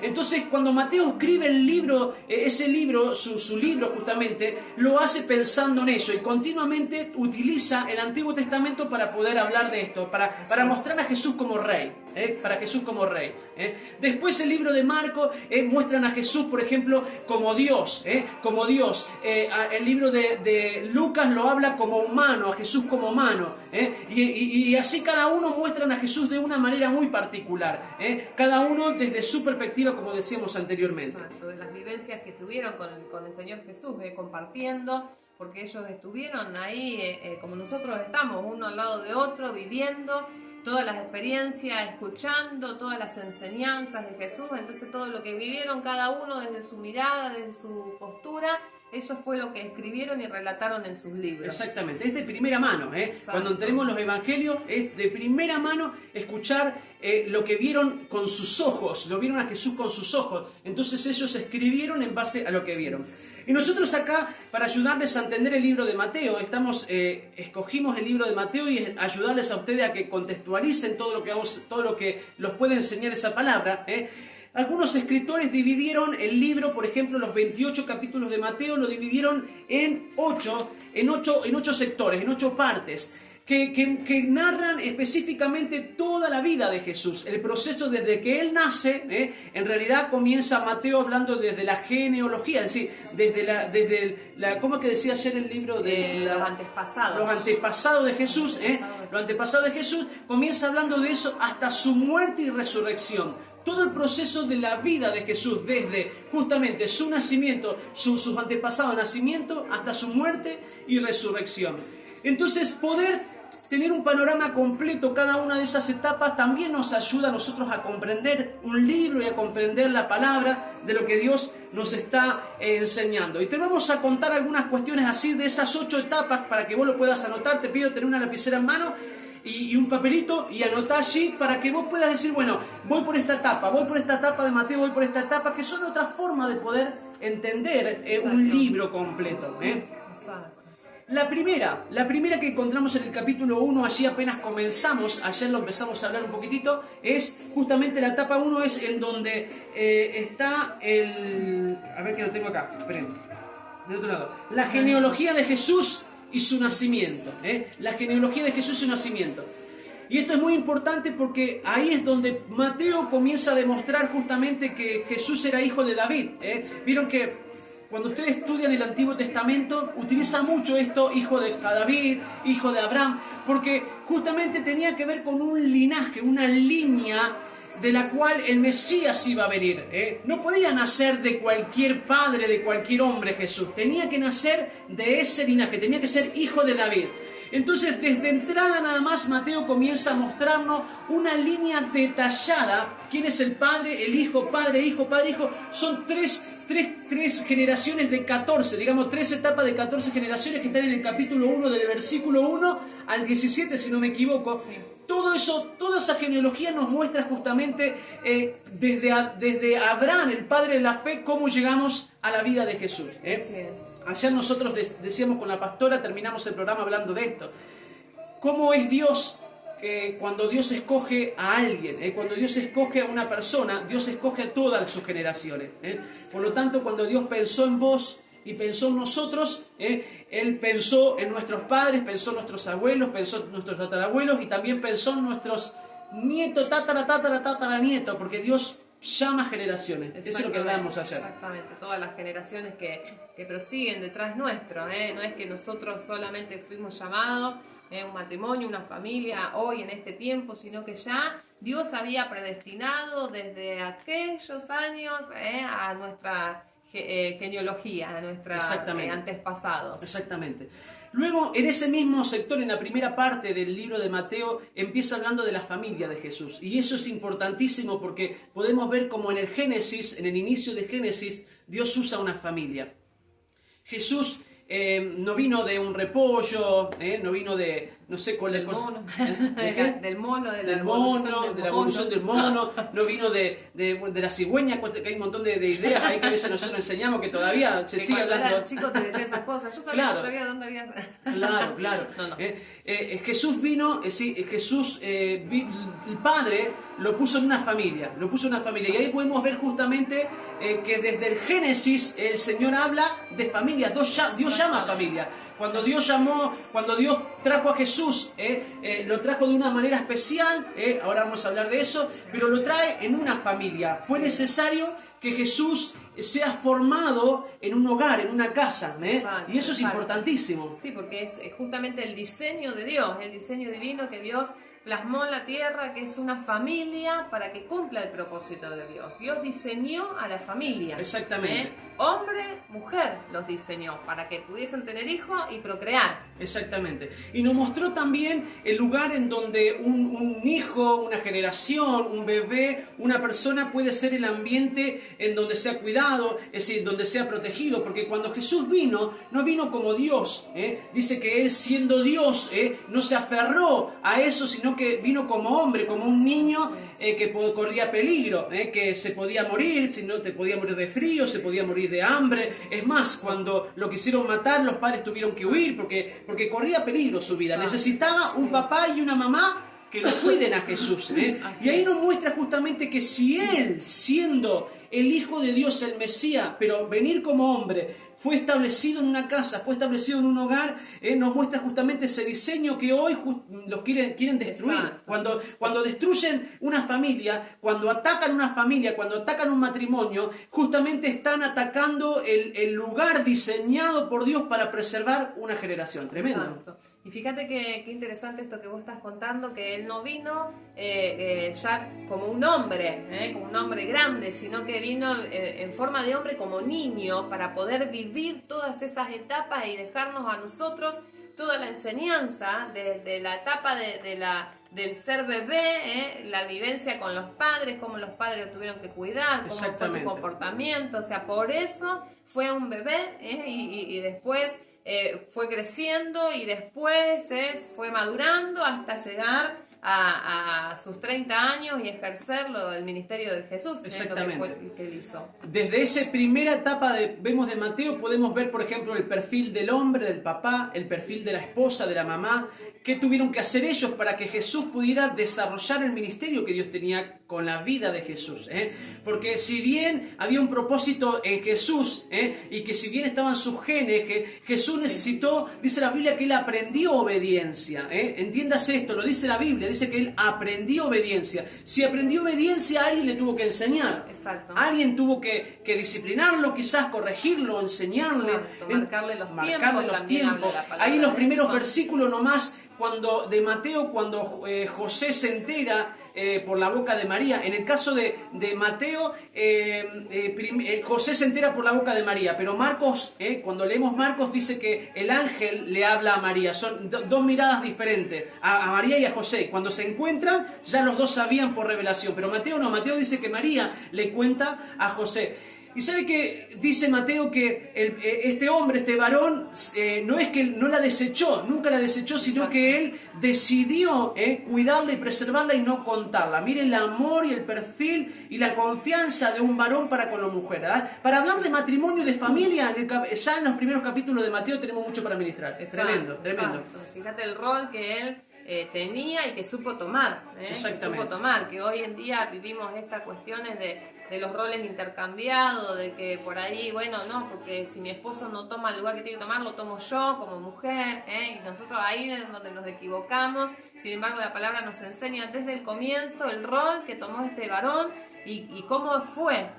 Entonces, cuando Mateo escribe el libro, ese libro, su libro justamente, lo hace pensando en eso y continuamente utiliza el Antiguo Testamento para poder hablar de esto, para mostrar a Jesús como rey. Para Jesús como rey. Después el libro de Marcos muestran a Jesús, por ejemplo, como Dios. El libro de Lucas lo habla como humano, a Jesús como humano. Y así cada uno muestran a Jesús de una manera muy particular. Cada uno desde su perspectiva, como decíamos anteriormente. Exacto, de las vivencias que tuvieron con el Señor Jesús, compartiendo, porque ellos estuvieron ahí como nosotros estamos, uno al lado de otro, viviendo todas las experiencias, escuchando todas las enseñanzas de Jesús. Entonces todo lo que vivieron cada uno desde su mirada, desde su postura, eso fue lo que escribieron y relataron en sus libros. Exactamente, es de primera mano. Cuando tenemos los evangelios, es de primera mano escuchar lo que vieron con sus ojos, lo vieron a Jesús con sus ojos. Entonces ellos escribieron en base a lo que vieron. Y nosotros acá, para ayudarles a entender el libro de Mateo, escogimos el libro de Mateo y ayudarles a ustedes a que contextualicen todo lo que los puede enseñar esa palabra. Algunos escritores dividieron el libro, por ejemplo, los 28 capítulos de Mateo, lo dividieron en 8 sectores, en 8 partes, que narran específicamente toda la vida de Jesús, el proceso desde que Él nace. En realidad comienza Mateo hablando desde la genealogía, es decir, ¿cómo es que decía ayer el libro? Los antepasados. Los antepasados de Jesús, Los antepasados de Jesús, comienza hablando de eso hasta su muerte y resurrección. Todo el proceso de la vida de Jesús, desde justamente su nacimiento, sus antepasados, nacimiento, hasta su muerte y resurrección. Entonces, poder tener un panorama completo, cada una de esas etapas, también nos ayuda a nosotros a comprender un libro y a comprender la palabra de lo que Dios nos está enseñando. Y te vamos a contar algunas cuestiones así de esas 8 etapas para que vos lo puedas anotar. Te pido tener una lapicera en mano y un papelito y anotá allí para que vos puedas decir, bueno, voy por esta etapa de Mateo, voy por esta etapa, que son otra forma de poder entender un libro completo. Exacto. La primera que encontramos en el capítulo 1, allí apenas comenzamos, ayer lo empezamos a hablar un poquitito, es justamente la etapa 1, es en donde está a ver que lo tengo acá, esperen, del otro lado, la genealogía de Jesús y su nacimiento. La genealogía de Jesús y su nacimiento. Y esto es muy importante porque ahí es donde Mateo comienza a demostrar justamente que Jesús era hijo de David. Vieron que cuando ustedes estudian el Antiguo Testamento, utiliza mucho esto, hijo de David, hijo de Abraham, porque justamente tenía que ver con un linaje, una línea de la cual el Mesías iba a venir. No podía nacer de cualquier padre, de cualquier hombre Jesús. Tenía que nacer de ese linaje, tenía que ser hijo de David. Entonces, desde entrada nada más, Mateo comienza a mostrarnos una línea detallada. ¿Quién es el Padre, el Hijo, Padre, Hijo, Padre, Hijo? Son tres generaciones de 14, digamos 3 etapas de 14 generaciones que están en el capítulo 1 del versículo 1 al 17, si no me equivoco. Todo eso, toda esa genealogía nos muestra justamente desde Abraham, el padre de la fe, cómo llegamos a la vida de Jesús. Así es. Ayer nosotros decíamos con la pastora, terminamos el programa hablando de esto. ¿Cómo es Dios cuando Dios escoge a alguien? Cuando Dios escoge a una persona, Dios escoge a todas sus generaciones. Por lo tanto, cuando Dios pensó en vos y pensó en nosotros, Él pensó en nuestros padres, pensó en nuestros abuelos, pensó en nuestros tatarabuelos y también pensó en nuestros nietos, tataranietos, porque Dios llama generaciones. Eso es lo que hablamos ayer. Exactamente, todas las generaciones que prosiguen detrás nuestro. No es que nosotros solamente fuimos llamados, un matrimonio, una familia, hoy en este tiempo, sino que ya Dios había predestinado desde aquellos años a nuestra genealogía, a nuestros antepasados. Exactamente. Luego, en ese mismo sector, en la primera parte del libro de Mateo, empieza hablando de la familia de Jesús. Y eso es importantísimo porque podemos ver como en el Génesis, en el inicio de Génesis, Dios usa una familia. Jesús no vino de un repollo, no vino de no sé cuál es. Del mono, ¿De del mono, de del mono, de la evolución del mono, no vino de la cigüeña, que hay un montón de ideas ahí que a veces nosotros enseñamos que todavía se que sigue cuando hablando. era chico te decía esas cosas, yo todavía no sabía dónde había... Claro, claro. No. Jesús vino, Jesús, el Padre lo puso en una familia, y ahí podemos ver justamente que desde el Génesis el Señor habla de familia, Dios llama a familia. Cuando Dios trajo a Jesús, lo trajo de una manera especial, ahora vamos a hablar de eso, pero lo trae en una familia. Fue necesario que Jesús sea formado en un hogar, en una casa, y eso es importantísimo. Sí, porque es justamente el diseño de Dios, el diseño divino que Dios plasmó en la tierra, que es una familia para que cumpla el propósito de Dios. Dios diseñó a la familia. Exactamente. Hombre, mujer los diseñó para que pudiesen tener hijos y procrear. Exactamente. Y nos mostró también el lugar en donde un hijo, una generación, un bebé, una persona puede ser el ambiente en donde sea cuidado, es decir, donde sea protegido. Porque cuando Jesús vino, no vino como Dios. Dice que Él, siendo Dios, no se aferró a eso, sino que vino como hombre, como un niño que corría peligro, que se podía morir, si no te podía morir de frío, se podía morir de hambre. Es más, cuando lo quisieron matar, los padres tuvieron que huir porque corría peligro su vida. Necesitaba un papá y una mamá que lo cuiden a Jesús. Y ahí nos muestra justamente que si Él, siendo el Hijo de Dios, el Mesías, pero venir como hombre, fue establecido en una casa, fue establecido en un hogar, nos muestra justamente ese diseño que hoy los quieren destruir. Cuando destruyen una familia, cuando atacan una familia, cuando atacan un matrimonio, justamente están atacando el lugar diseñado por Dios para preservar una generación. Tremendo. Exacto. Y fíjate qué interesante esto que vos estás contando, que Él no vino ya como un hombre grande, sino que vino en forma de hombre como niño para poder vivir todas esas etapas y dejarnos a nosotros toda la enseñanza desde la etapa del ser bebé, la vivencia con los padres, cómo los padres lo tuvieron que cuidar, cómo fue su comportamiento. O sea, por eso fue un bebé y después fue creciendo y después fue madurando hasta llegar a sus 30 años y ejercer el ministerio de Jesús. Exactamente. Lo que fue que él hizo. Desde esa primera etapa vemos de Mateo, podemos ver, por ejemplo, el perfil del hombre, del papá, el perfil de la esposa, de la mamá, qué tuvieron que hacer ellos para que Jesús pudiera desarrollar el ministerio que Dios tenía con la vida de Jesús. Porque si bien había un propósito en Jesús, y que si bien estaban sus genes, que Jesús necesitó, dice la Biblia, que Él aprendió obediencia. Entiéndase esto, lo dice la Biblia, dice que Él aprendió obediencia. Si aprendió obediencia, alguien le tuvo que enseñar. Exacto. Alguien tuvo que disciplinarlo, quizás corregirlo, enseñarle. Marcarle los tiempos. Ahí en los primeros versículos nomás, de Mateo, cuando José se entera por la boca de María. En el caso de Mateo, José se entera por la boca de María, pero Marcos, cuando leemos Marcos, dice que el ángel le habla a María. Son dos miradas diferentes, a María y a José. Cuando se encuentran, ya los dos sabían por revelación, pero Mateo no. Mateo dice que María le cuenta a José. Y sabe que dice Mateo que este hombre, este varón, no es que no la desechó, nunca la desechó, sino que él decidió cuidarla y preservarla y no contarla. Miren el amor y el perfil y la confianza de un varón para con la mujer, ¿verdad? Para hablar de matrimonio, de familia, ya en los primeros capítulos de Mateo tenemos mucho para ministrar. Tremendo. Fíjate el rol que él tenía y que supo tomar. Exactamente. Supo tomar, que hoy en día vivimos estas cuestiones de los roles intercambiados, de que por ahí, bueno, no, porque si mi esposo no toma el lugar que tiene que tomar, lo tomo yo como mujer, y nosotros ahí es donde nos equivocamos. Sin embargo, la palabra nos enseña desde el comienzo el rol que tomó este varón y cómo fue,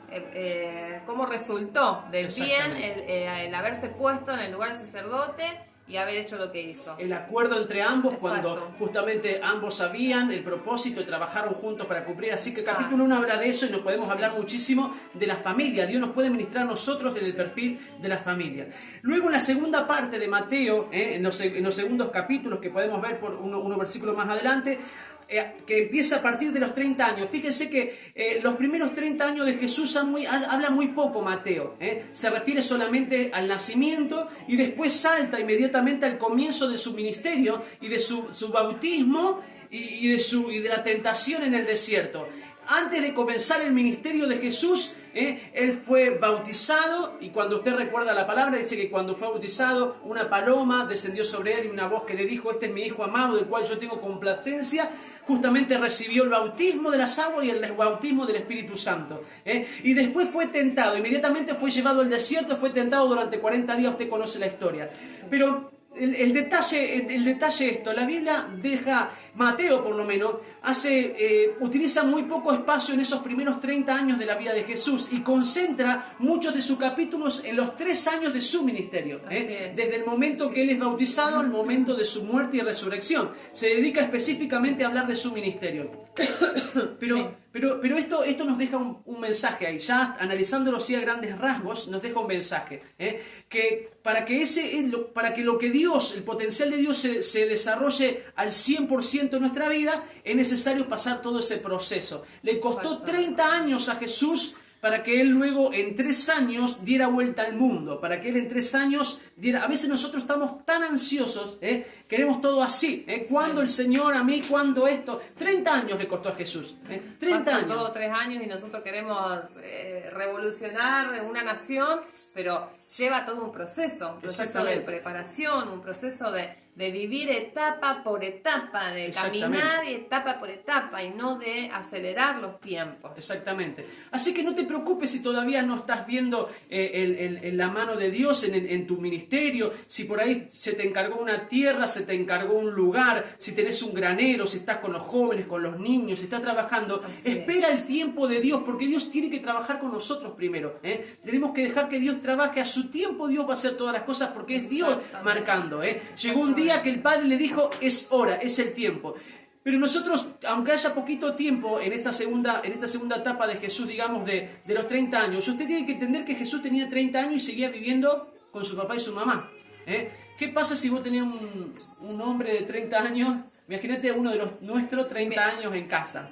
cómo resultó del bien el haberse puesto en el lugar del sacerdote y haber hecho lo que hizo. El acuerdo entre ambos. Exacto. Cuando justamente ambos sabían el propósito y trabajaron juntos para cumplir. Así que capítulo 1 habla de eso y nos podemos hablar muchísimo de la familia. Dios nos puede ministrar a nosotros en el perfil de la familia. Luego en la segunda parte de Mateo, en los segundos capítulos que podemos ver por unos versículos más adelante, que empieza a partir de los 30 años. Fíjense que los primeros 30 años de Jesús habla muy poco Mateo. Se refiere solamente al nacimiento y después salta inmediatamente al comienzo de su ministerio y de su bautismo y de la tentación en el desierto. Antes de comenzar el ministerio de Jesús, Él fue bautizado, y cuando usted recuerda la palabra, dice que cuando fue bautizado, una paloma descendió sobre Él y una voz que le dijo: este es mi Hijo amado, del cual yo tengo complacencia. Justamente recibió el bautismo de las aguas y el bautismo del Espíritu Santo. Y después fue tentado, inmediatamente fue llevado al desierto, fue tentado durante 40 días, usted conoce la historia. Pero el detalle esto, la Biblia deja, Mateo por lo menos, utiliza muy poco espacio en esos primeros 30 años de la vida de Jesús y concentra muchos de sus capítulos en los 3 años de su ministerio. Desde el momento que Él es bautizado al momento de su muerte y resurrección. Se dedica específicamente a hablar de su ministerio. Pero esto nos deja un mensaje ahí, ya analizándolo así a grandes rasgos, nos deja un mensaje, que para que lo que Dios, el potencial de Dios se desarrolle al 100% en nuestra vida, es necesario pasar todo ese proceso. Le costó 30 años a Jesús para que Él luego en 3 años diera vuelta al mundo, para que Él en 3 años diera... A veces nosotros estamos tan ansiosos, queremos todo así, ¿cuándo el Señor a mí? ¿Cuándo esto? 30 años le costó a Jesús, 30 Pasan años. todos 3 años y nosotros queremos revolucionar una nación, pero lleva todo un proceso de preparación, un proceso de vivir etapa por etapa, de caminar etapa por etapa y no de acelerar los tiempos. Exactamente. Así que no te preocupes si todavía no estás viendo la mano de Dios en tu ministerio, si por ahí se te encargó una tierra, se te encargó un lugar, si tenés un granero, si estás con los jóvenes, con los niños, si estás trabajando. Espera el tiempo de Dios, porque Dios tiene que trabajar con nosotros primero. Tenemos que dejar que Dios trabaje a su tiempo. Dios va a hacer todas las cosas porque es Dios marcando. Llegó un día que el Padre le dijo: es hora, es el tiempo. Pero nosotros, aunque haya poquito tiempo en esta segunda etapa de Jesús, digamos de los 30 años, usted tiene que entender que Jesús tenía 30 años y seguía viviendo con su papá y su mamá. ¿Qué pasa si vos tenías un hombre de 30 años? Imagínate uno de los nuestros 30 años en casa.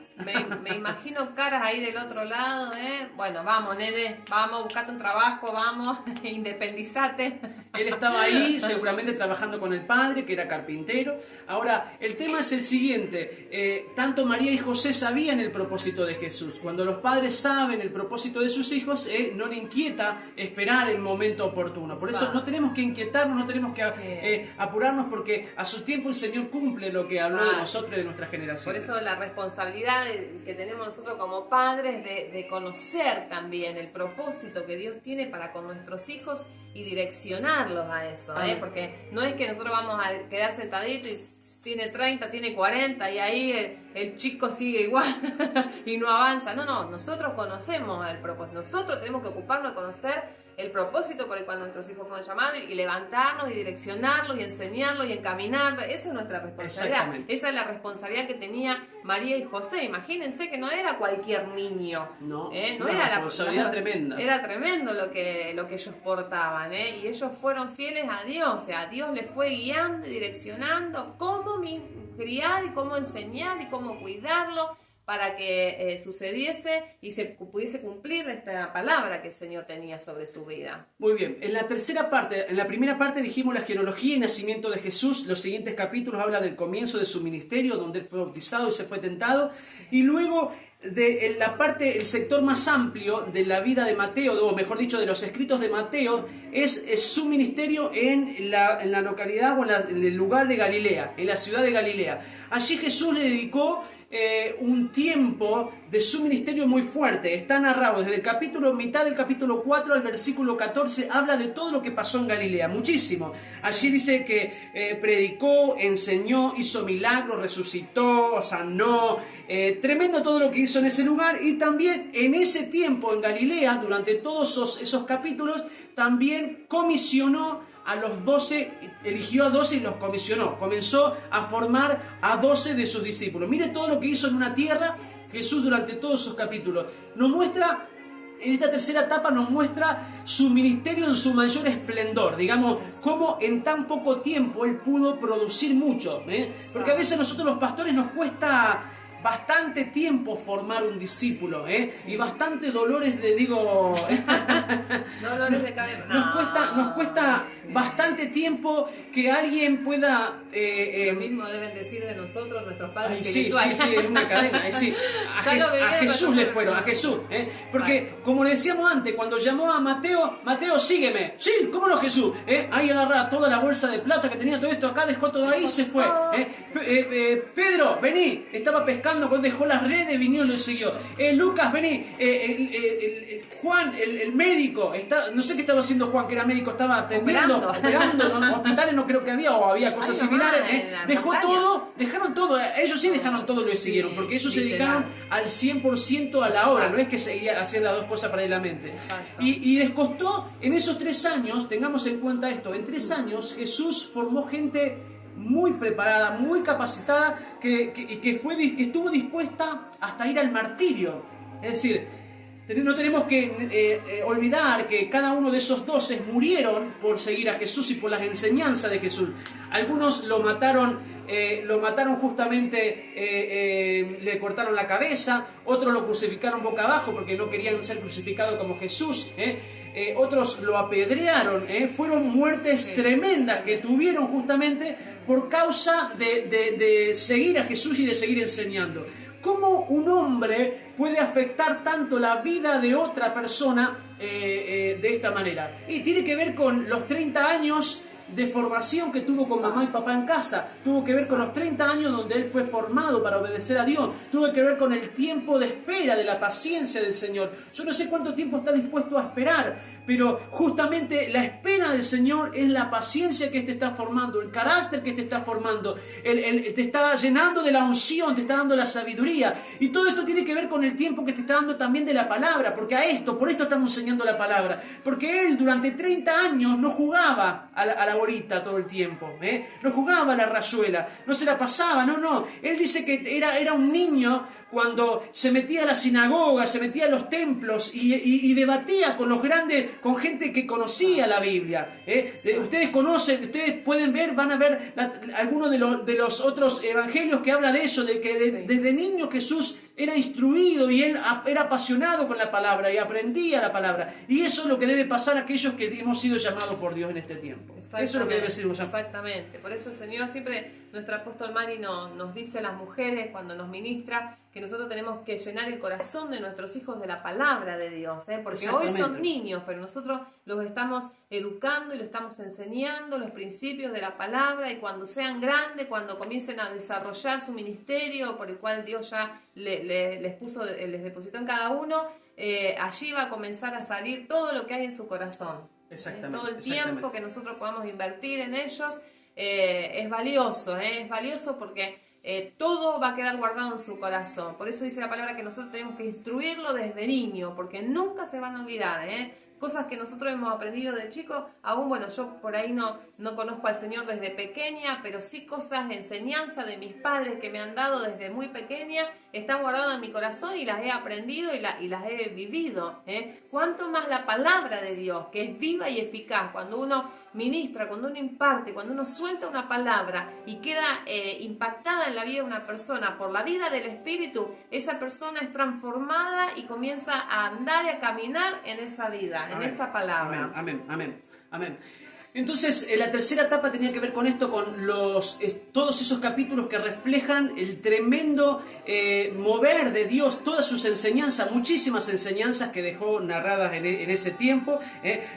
Me imagino caras ahí del otro lado, Bueno, vamos, nene, vamos, buscate un trabajo, vamos, independizate. Él estaba ahí seguramente trabajando con el padre, que era carpintero. Ahora, el tema es el siguiente. Tanto María y José sabían el propósito de Jesús. Cuando los padres saben el propósito de sus hijos, no le inquieta esperar el momento oportuno. Por eso no tenemos que inquietarnos, no tenemos que apurarnos, porque a su tiempo el Señor cumple lo que habló de nosotros y de nuestra generación. Por eso la responsabilidad que tenemos nosotros como padres de conocer también el propósito que Dios tiene para con nuestros hijos y direccionarlos a eso, porque no es que nosotros vamos a quedar sentaditos y tiene 30, tiene 40 y ahí el chico sigue igual y no avanza. No, nosotros conocemos el propósito, nosotros tenemos que ocuparnos de conocer el propósito por el cual nuestros hijos fueron llamados y levantarnos y direccionarlos y enseñarlos y encaminarlos. Esa es nuestra responsabilidad. Esa es la responsabilidad que tenía María y José. Imagínense que no era cualquier niño. No era la responsabilidad tremenda. Era tremendo lo que ellos portaban, y ellos fueron fieles a Dios. O sea, Dios les fue guiando y direccionando cómo criar y cómo enseñar y cómo cuidarlo, para que sucediese y se pudiese cumplir esta palabra que el Señor tenía sobre su vida. Muy bien, en la primera parte dijimos la genealogía y nacimiento de Jesús. Los siguientes capítulos habla del comienzo de su ministerio, donde Él fue bautizado y se fue tentado. Y luego el sector más amplio de la vida de Mateo, o mejor dicho, de los escritos de Mateo, es su ministerio en la localidad o en el lugar de Galilea, en la ciudad de Galilea. Allí Jesús le dedicó un tiempo de su ministerio muy fuerte. Está narrado desde mitad del capítulo 4 al versículo 14, habla de todo lo que pasó en Galilea, muchísimo. Allí dice que predicó, enseñó, hizo milagros, resucitó, sanó, tremendo todo lo que hizo en ese lugar. Y también en ese tiempo en Galilea, durante todos esos capítulos, también comisionó a los 12, eligió a 12 y los comisionó. Comenzó a formar a 12 de sus discípulos. Mire todo lo que hizo en una tierra Jesús durante todos sus capítulos. Nos muestra en esta tercera etapa nos muestra su ministerio en su mayor esplendor, digamos, cómo en tan poco tiempo él pudo producir mucho, porque a veces a nosotros los pastores nos cuesta bastante tiempo formar un discípulo, y bastante dolores dolores de cabeza. Nos cuesta bastante tiempo que alguien pueda... Lo mismo deben decir de nosotros nuestros padres espirituales. Sí, es una cadena. A Jesús le fueron, a Jesús. Porque, como le decíamos antes, cuando llamó a Mateo, Mateo, sígueme. Sí, ¿cómo no, Jesús? Ahí agarra toda la bolsa de plata que tenía todo esto acá, dejó todo ahí y se fue. Pedro, vení, estaba pescando, cuando dejó las redes, vino y lo siguió. Lucas, vení. Juan, el médico, no sé qué estaba haciendo Juan, que era médico, estaba atendiendo, operando, ¿no? Hospitales no creo que había, o había cosas similares. Dejaron todo, ellos sí dejaron todo y lo siguieron, porque ellos se dedicaron al 100% a la obra, no es que hacían las dos cosas paralelamente. Y les costó, en esos 3 años, tengamos en cuenta esto, en 3 años Jesús formó gente muy preparada, muy capacitada, que estuvo dispuesta hasta ir al martirio. Es decir, no tenemos que olvidar que cada uno de esos 12 murieron por seguir a Jesús y por las enseñanzas de Jesús. Algunos lo mataron justamente, le cortaron la cabeza, otros lo crucificaron boca abajo porque no querían ser crucificados como Jesús, otros lo apedrearon, fueron muertes tremendas que tuvieron justamente por causa de seguir a Jesús y de seguir enseñando. ¿Cómo un hombre puede afectar tanto la vida de otra persona de esta manera? Y tiene que ver con los 30 años de formación que tuvo con mamá y papá en casa, tuvo que ver con los 30 años donde él fue formado para obedecer a Dios, tuvo que ver con el tiempo de espera, de la paciencia del Señor. Yo no sé cuánto tiempo está dispuesto a esperar, pero justamente la espera del Señor es la paciencia que te está formando, el carácter que te está formando, te está llenando de la unción, te está dando la sabiduría, y todo esto tiene que ver con el tiempo que te está dando también de la palabra, porque por esto estamos enseñando la palabra, porque él durante 30 años no jugaba a la bolita todo el tiempo, no jugaba a la rayuela, no se la pasaba, no, él dice que era un niño cuando se metía a la sinagoga, se metía a los templos y debatía con los grandes, con gente que conocía la Biblia, ustedes conocen, ustedes pueden ver, van a ver algunos de los otros evangelios que habla de eso, de que desde niño Jesús era instruido y él era apasionado con la palabra y aprendía la palabra, y eso es lo que debe pasar a aquellos que hemos sido llamados por Dios en este tiempo. Eso es lo que debe ser. Exactamente, por eso el Señor siempre, nuestro apóstol Mari nos dice a las mujeres cuando nos ministra que nosotros tenemos que llenar el corazón de nuestros hijos de la palabra de Dios, porque hoy son niños, pero nosotros los estamos educando y los estamos enseñando los principios de la palabra, y cuando sean grandes, cuando comiencen a desarrollar su ministerio por el cual Dios ya les depositó en cada uno, allí va a comenzar a salir todo lo que hay en su corazón. Todo el tiempo que nosotros podamos invertir en ellos es valioso, porque todo va a quedar guardado en su corazón. Por eso dice la palabra que nosotros tenemos que instruirlo desde niño, porque nunca se van a olvidar, cosas que nosotros hemos aprendido de chicos. Aún, bueno, yo por ahí no conozco al Señor desde pequeña, pero sí cosas de enseñanza de mis padres que me han dado desde muy pequeña, están guardadas en mi corazón y las he aprendido y las he vivido. Cuánto más la palabra de Dios, que es viva y eficaz. Cuando uno ministra, cuando uno imparte, cuando uno suelta una palabra y queda impactada en la vida de una persona por la vida del Espíritu, esa persona es transformada y comienza a andar y a caminar en esa vida, en esa palabra. Amén. Entonces, la tercera etapa tenía que ver con esto, con todos esos capítulos que reflejan el tremendo mover de Dios, todas sus enseñanzas, muchísimas enseñanzas que dejó narradas en ese tiempo.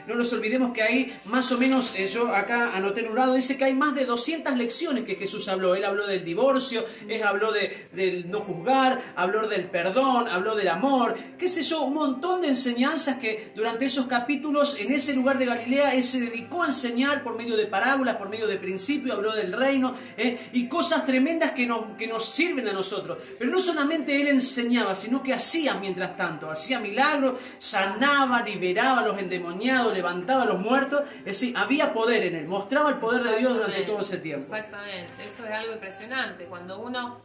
No nos olvidemos que hay más o menos, yo acá anoté en un lado, dice que hay más de 200 lecciones que Jesús habló. Él habló del divorcio, habló del no juzgar, habló del perdón, habló del amor, qué sé yo, un montón de enseñanzas que durante esos capítulos, en ese lugar de Galilea, Él se dedicó a enseñar por medio de parábolas, por medio de principios, habló del reino, y cosas tremendas que nos sirven a nosotros. Pero no solamente Él enseñaba, sino que hacía mientras tanto, hacía milagros, sanaba, liberaba a los endemoniados, levantaba a los muertos. Es decir, había poder en Él, mostraba el poder de Dios durante todo ese tiempo. Exactamente, eso es algo impresionante. Cuando uno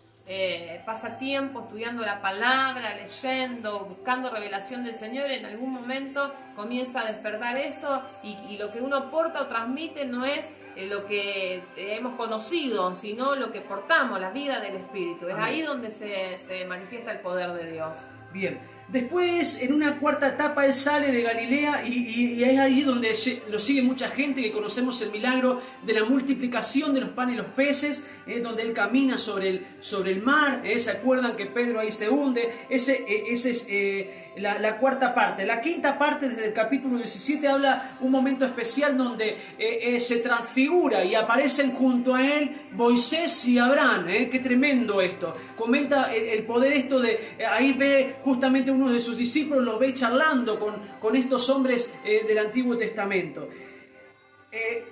pasa tiempo estudiando la palabra, leyendo, buscando revelación del Señor, en algún momento comienza a despertar eso y lo que uno porta o transmite no es lo que hemos conocido, sino lo que portamos, la vida del Espíritu. Es ahí donde se manifiesta el poder de Dios. Bien. Después, en una cuarta etapa, él sale de Galilea y es ahí donde lo sigue mucha gente, que conocemos el milagro de la multiplicación de los panes y los peces, donde él camina sobre el mar. ¿Se acuerdan que Pedro ahí se hunde? Esa es la cuarta parte. La quinta parte, desde el capítulo 17, habla un momento especial donde se transfigura y aparecen junto a él Moisés y Abraham. Qué tremendo esto. Comenta el poder esto de... ahí ve justamente uno de sus discípulos, los ve charlando con estos hombres del Antiguo Testamento.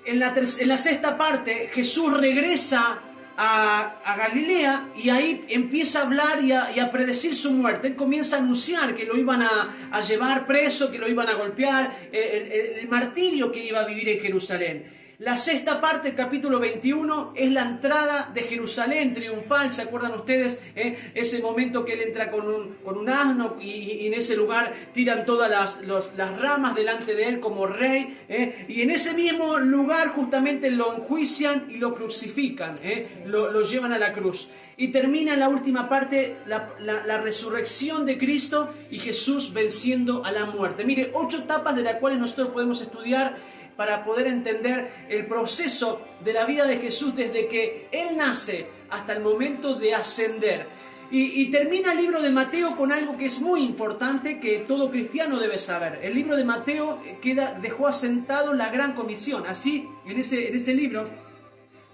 En la sexta parte, Jesús regresa a Galilea y ahí empieza a hablar y a predecir su muerte. Él comienza a anunciar que lo iban a llevar preso, que lo iban a golpear, el martirio que iba a vivir en Jerusalén. La sexta parte, el capítulo 21, es la entrada de Jerusalén triunfal. ¿Se acuerdan ustedes? Ese momento que él entra con un asno y en ese lugar tiran todas las ramas delante de él como rey. Y en ese mismo lugar justamente lo enjuician y lo crucifican. Lo llevan a la cruz. Y termina la última parte, la resurrección de Cristo y Jesús venciendo a la muerte. Mire, 8 etapas de las cuales nosotros podemos estudiar para poder entender el proceso de la vida de Jesús desde que Él nace hasta el momento de ascender. Y termina el libro de Mateo con algo que es muy importante, que todo cristiano debe saber. El libro de Mateo dejó asentado la gran comisión. Así, en ese libro,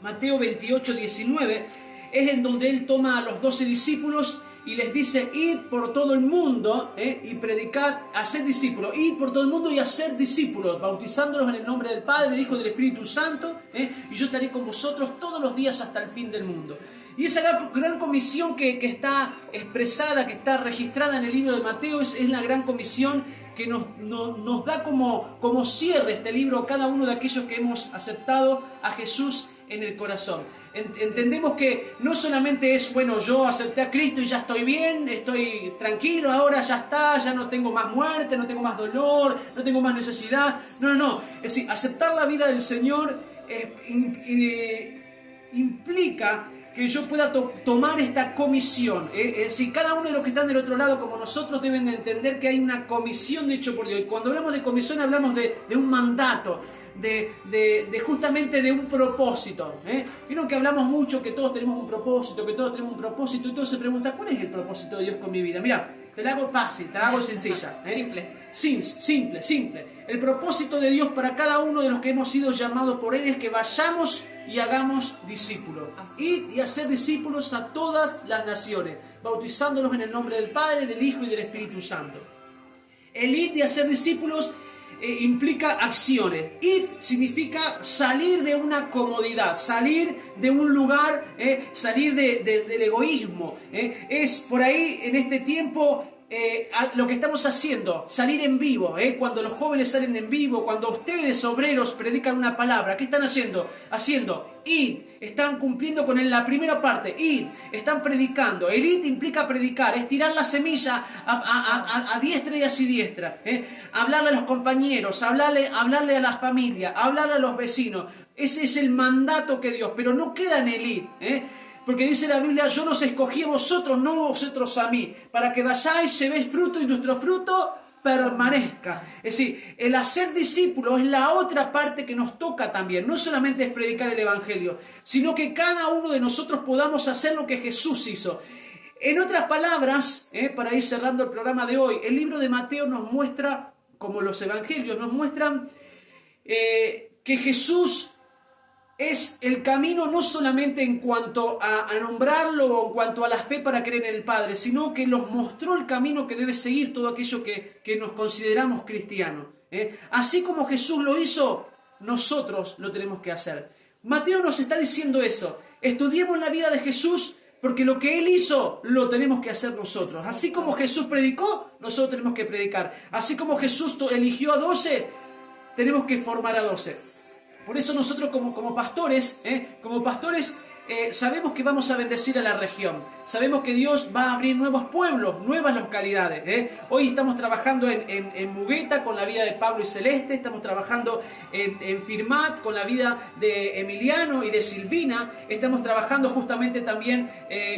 Mateo 28, 19, es en donde Él toma a los 12 discípulos y les dice: id por todo el mundo y predicad, haced discípulos, id por todo el mundo y haced discípulos, bautizándolos en el nombre del Padre, del Hijo y del Espíritu Santo, y yo estaré con vosotros todos los días hasta el fin del mundo. Y esa gran comisión que está expresada, que está registrada en el libro de Mateo, es la gran comisión que nos da como cierre este libro a cada uno de aquellos que hemos aceptado a Jesús en el corazón. Entendemos que no solamente es, bueno, yo acepté a Cristo y ya estoy bien, estoy tranquilo, ahora ya está, ya no tengo más muerte, no tengo más dolor, no tengo más necesidad. No. Es decir, aceptar la vida del Señor implica que yo pueda tomar esta comisión. Es decir, cada uno de los que están del otro lado, como nosotros, deben de entender que hay una comisión hecha por Dios. Y cuando hablamos de comisión, hablamos de un mandato, de justamente de un propósito. Vieron que hablamos mucho, que todos tenemos un propósito, y todos se preguntan: ¿cuál es el propósito de Dios con mi vida? Mira, te la hago fácil, te la hago sencilla. Simple. El propósito de Dios para cada uno de los que hemos sido llamados por Él es que vayamos y hagamos discípulos. Id y hacer discípulos a todas las naciones, bautizándolos en el nombre del Padre, del Hijo y del Espíritu Santo. El id y hacer discípulos implica acciones. Id significa salir de una comodidad, salir de un lugar, salir del egoísmo. Es por ahí en este tiempo lo que estamos haciendo, salir en vivo. Cuando los jóvenes salen en vivo, cuando ustedes, obreros, predican una palabra, ¿qué están haciendo? Id. Están cumpliendo con la primera parte. Id. Están predicando. El id implica predicar, es tirar la semilla a diestra y a siniestra. Hablarle a los compañeros, hablarle a la familia, hablarle a los vecinos. Ese es el mandato que Dios, pero no queda en el id. Porque dice la Biblia: yo los escogí a vosotros, no vosotros a mí, para que vayáis, llevéis fruto y nuestro fruto permanezca. Es decir, el hacer discípulos es la otra parte que nos toca también. No solamente es predicar el Evangelio, sino que cada uno de nosotros podamos hacer lo que Jesús hizo. En otras palabras, para ir cerrando el programa de hoy, el libro de Mateo nos muestra, como los Evangelios, nos muestran que Jesús es el camino, no solamente en cuanto a nombrarlo o en cuanto a la fe para creer en el Padre, sino que nos mostró el camino que debe seguir todo aquello que nos consideramos cristianos. Así como Jesús lo hizo, nosotros lo tenemos que hacer. Mateo nos está diciendo eso. Estudiemos la vida de Jesús, porque lo que Él hizo lo tenemos que hacer nosotros. Así como Jesús predicó, nosotros tenemos que predicar. Así como Jesús eligió a 12, tenemos que formar a 12. Por eso nosotros como pastores sabemos que vamos a bendecir a la región. sabemos que Dios va a abrir nuevos pueblos, nuevas localidades. Hoy estamos trabajando en Mugueta con la vida de Pablo y Celeste, estamos trabajando en Firmat con la vida de Emiliano y de Silvina, estamos trabajando justamente también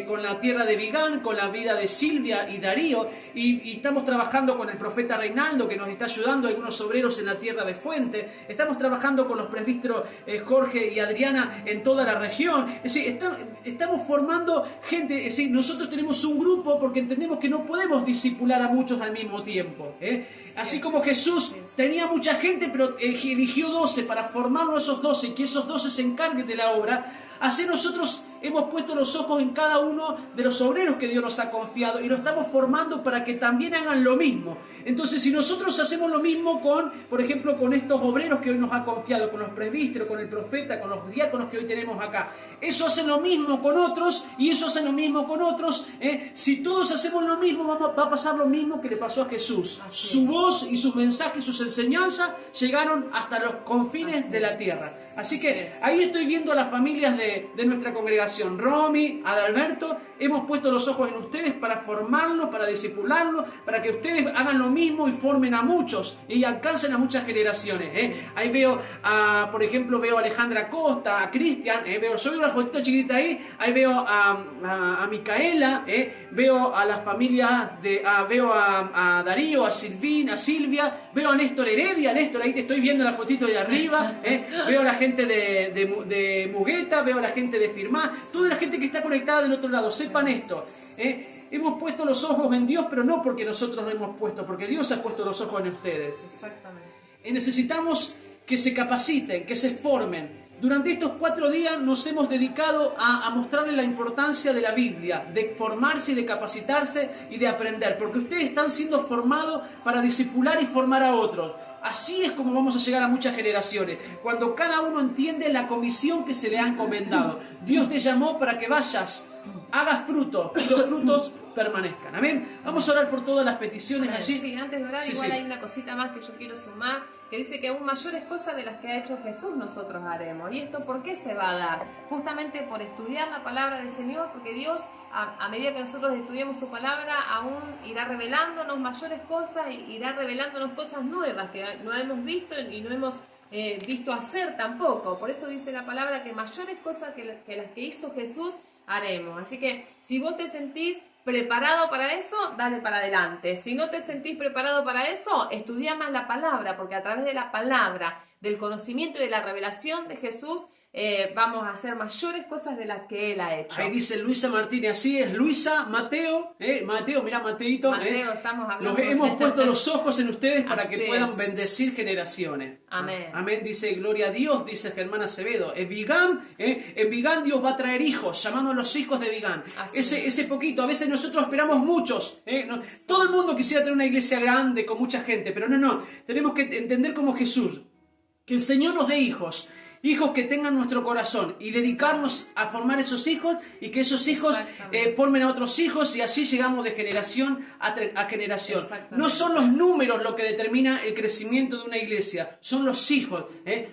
con la tierra de Vigán, con la vida de Silvia y Darío, y estamos trabajando con el profeta Reinaldo, que nos está ayudando, algunos obreros en la tierra de Fuente, estamos trabajando con los presbíteros Jorge y Adriana en toda la región. Es decir, estamos formando gente. Es decir, nosotros tenemos un grupo porque entendemos que no podemos discipular a muchos al mismo tiempo. Así como Jesús tenía mucha gente, pero eligió 12 para formarnos esos 12 y que esos 12 se encarguen de la obra. Así nosotros hemos puesto los ojos en cada uno de los obreros que Dios nos ha confiado y lo estamos formando para que también hagan lo mismo. Entonces, si nosotros hacemos lo mismo por ejemplo, con estos obreros que hoy nos ha confiado, con los presbíteros, con el profeta, con los diáconos que hoy tenemos acá, eso hacen lo mismo con otros y eso hacen lo mismo con otros. Si todos hacemos lo mismo, va a pasar lo mismo que le pasó a Jesús. Su voz y sus mensajes y sus enseñanzas llegaron hasta los confines de la tierra. Así que ahí estoy viendo a las familias de nuestra congregación. Romy, Adalberto, hemos puesto los ojos en ustedes para formarlos, para discipularlos, para que ustedes hagan lo mismo y formen a muchos y alcancen a muchas generaciones. Ahí veo, por ejemplo, veo a Alejandra Costa, a Cristian, yo veo una fotito chiquitita ahí veo a Micaela, veo a las familias, veo a Darío, a Silvia, veo a Néstor Heredia. Néstor, ahí te estoy viendo la fotito de arriba, veo a la gente de Mugueta, veo a la gente de Firmat, toda la gente que está conectada del otro lado. Sepan esto, hemos puesto los ojos en Dios, pero no porque nosotros lo hemos puesto, porque Dios ha puesto los ojos en ustedes. Exactamente. Necesitamos que se capaciten, que se formen. Durante estos 4 días nos hemos dedicado a mostrarles la importancia de la Biblia, de formarse y de capacitarse y de aprender, porque ustedes están siendo formados para discipular y formar a otros. Así es como vamos a llegar a muchas generaciones, cuando cada uno entiende la comisión que se le ha encomendado. Dios te llamó para que vayas, hagas fruto y los frutos permanezcan. Amén. Vamos a orar por todas las peticiones allí. Sí, antes de orar, igual hay una cosita más que yo quiero sumar, que dice que aún mayores cosas de las que ha hecho Jesús nosotros haremos. ¿Y esto por qué se va a dar? Justamente por estudiar la palabra del Señor, porque Dios, a medida que nosotros estudiamos su palabra, aún irá revelándonos mayores cosas, y irá revelándonos cosas nuevas que no hemos visto y no hemos visto hacer tampoco. Por eso dice la palabra que mayores cosas que las que hizo Jesús haremos. Así que si vos te sentís preparado para eso, dale para adelante. Si no te sentís preparado para eso, estudia más la palabra, porque a través de la palabra, del conocimiento y de la revelación de Jesús, vamos a hacer mayores cosas de las que Él ha hecho. Ahí dice Luisa Martínez, así es, Luisa, Mateo, Mateo, mira Mateito, Mateo, estamos hablando. hemos puesto los ojos en ustedes para Así que puedan es. Bendecir generaciones. Amén. Amén, dice gloria a Dios, dice Germán Acevedo. En Vigán Dios va a traer hijos, llamando a los hijos de Vigán. Ese poquito, a veces nosotros esperamos muchos. Todo el mundo quisiera tener una iglesia grande con mucha gente, pero no, tenemos que entender como Jesús, que el Señor nos dé hijos que tengan nuestro corazón y dedicarnos a formar esos hijos y que esos hijos formen a otros hijos y así llegamos de generación a generación. No son los números lo que determina el crecimiento de una iglesia, son los hijos,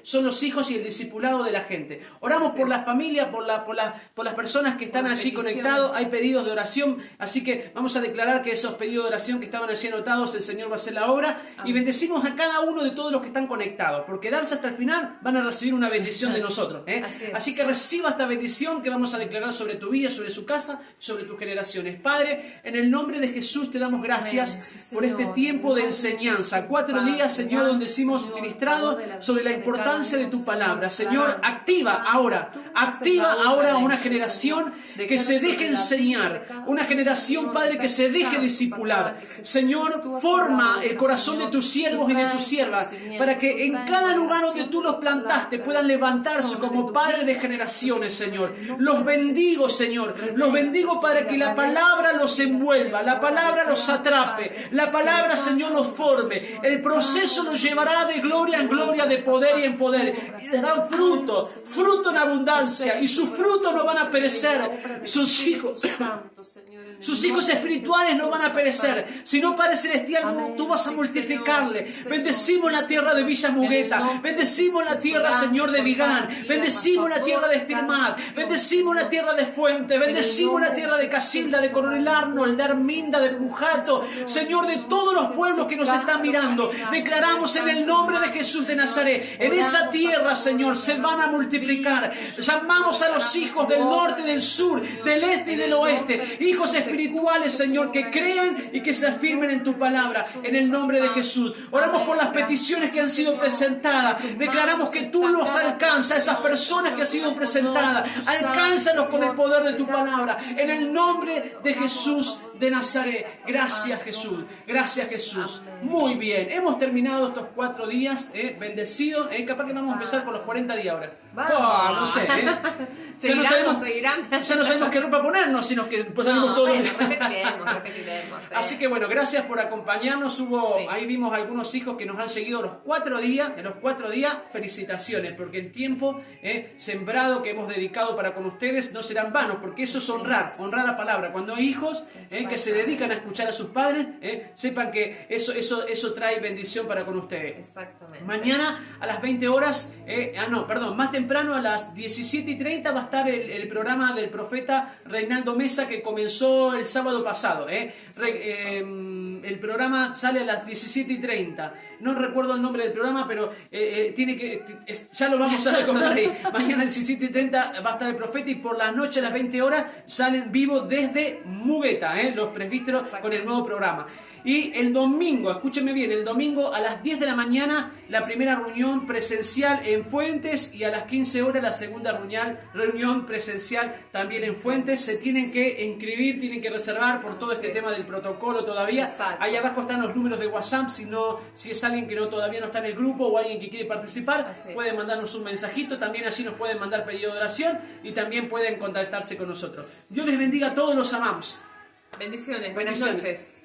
son los hijos y el discipulado de la gente. Oramos por la familia, por las personas que están allí conectados. Hay pedidos de oración, así que vamos a declarar que esos pedidos de oración que estaban allí anotados, el Señor va a hacer la obra. Amén. Y bendecimos a cada uno de todos los que están conectados, porque quedarse hasta el final van a recibir una bendición de nosotros. Así que reciba esta bendición que vamos a declarar sobre tu vida, sobre su casa, sobre tus generaciones. Padre, en el nombre de Jesús te damos gracias por este tiempo de enseñanza. 4 días, Señor, donde hemos ministrado sobre la importancia de tu palabra. Señor, activa ahora una generación que se deje enseñar, una generación, Padre, que se deje discipular. Señor, forma el corazón de tus siervos y de tus siervas para que en cada lugar donde tú los plantaste puedan levantarse como padres de generaciones, Señor. Los bendigo, Señor. Los bendigo, Padre, que la palabra los envuelva, la palabra los atrape, la palabra, Señor, los forme. El proceso los llevará de gloria en gloria, de poder y en poder. Y darán fruto en abundancia. Y sus frutos no van a perecer. Sus hijos espirituales no van a perecer. Sino, Padre Celestial, tú vas a multiplicarle. Bendecimos la tierra de Villa Mugueta. Bendecimos la tierra, Señor, de Vigán, bendecimos la tierra de Firmat, bendecimos la tierra de Fuente, bendecimos la tierra de Casilda, de Coronel Arnold, de Arminda, de Pujato, Señor, de todos los pueblos que nos están mirando. Declaramos en el nombre de Jesús de Nazaret, en esa tierra, Señor, se van a multiplicar. Llamamos a los hijos del norte, del sur, del este y del oeste, hijos espirituales, Señor, que crean y que se afirmen en tu palabra, en el nombre de Jesús. Oramos por las peticiones que han sido presentadas. Declaramos que tú los alcanzas, esas personas que han sido presentadas, alcánzalos con el poder de tu palabra, en el nombre de Jesús de Nazaret. Gracias, Jesús. Gracias, Jesús. Muy bien, hemos terminado estos 4 días bendecidos. Capaz que vamos a empezar con los 40 días ahora. No sé. Seguirán. Ya no sabemos qué ropa ponernos, sino que ponemos todos. Repetiremos. Así que bueno, gracias por acompañarnos. Ahí vimos algunos hijos que nos han seguido los 4 días. En los 4 días, felicitaciones, porque el tiempo sembrado que hemos dedicado para con ustedes no será en vano, porque eso es honrar la palabra. Cuando hay hijos que se dedican a escuchar a sus padres, sepan que eso trae bendición para con ustedes. Exactamente. Mañana a las 20 horas, más temprano a las 17:30 va a estar el programa del profeta Reinaldo Mesa, que comenzó el sábado pasado. El programa sale a las 17:30. No recuerdo el nombre del programa, pero ya lo vamos a recordar ahí. Mañana a las 17:30 va a estar el profeta, y por las noches a las 20 horas salen vivos desde Mugueta, los presbíteros, con el nuevo programa. Y el domingo, escúchenme bien, el domingo a las 10 de la mañana la primera reunión presencial en Fuentes, y a las 15 horas la segunda reunión presencial también en Fuentes. Se tienen que inscribir, tienen que reservar por todo este tema del protocolo todavía. Exacto. Ahí abajo están los números de WhatsApp, si es alguien que todavía no está en el grupo o alguien que quiere participar, puede mandarnos un mensajito. También allí nos pueden mandar pedido de oración y también pueden contactarse con nosotros. Dios les bendiga a todos, los amamos. Bendiciones. Buenas noches.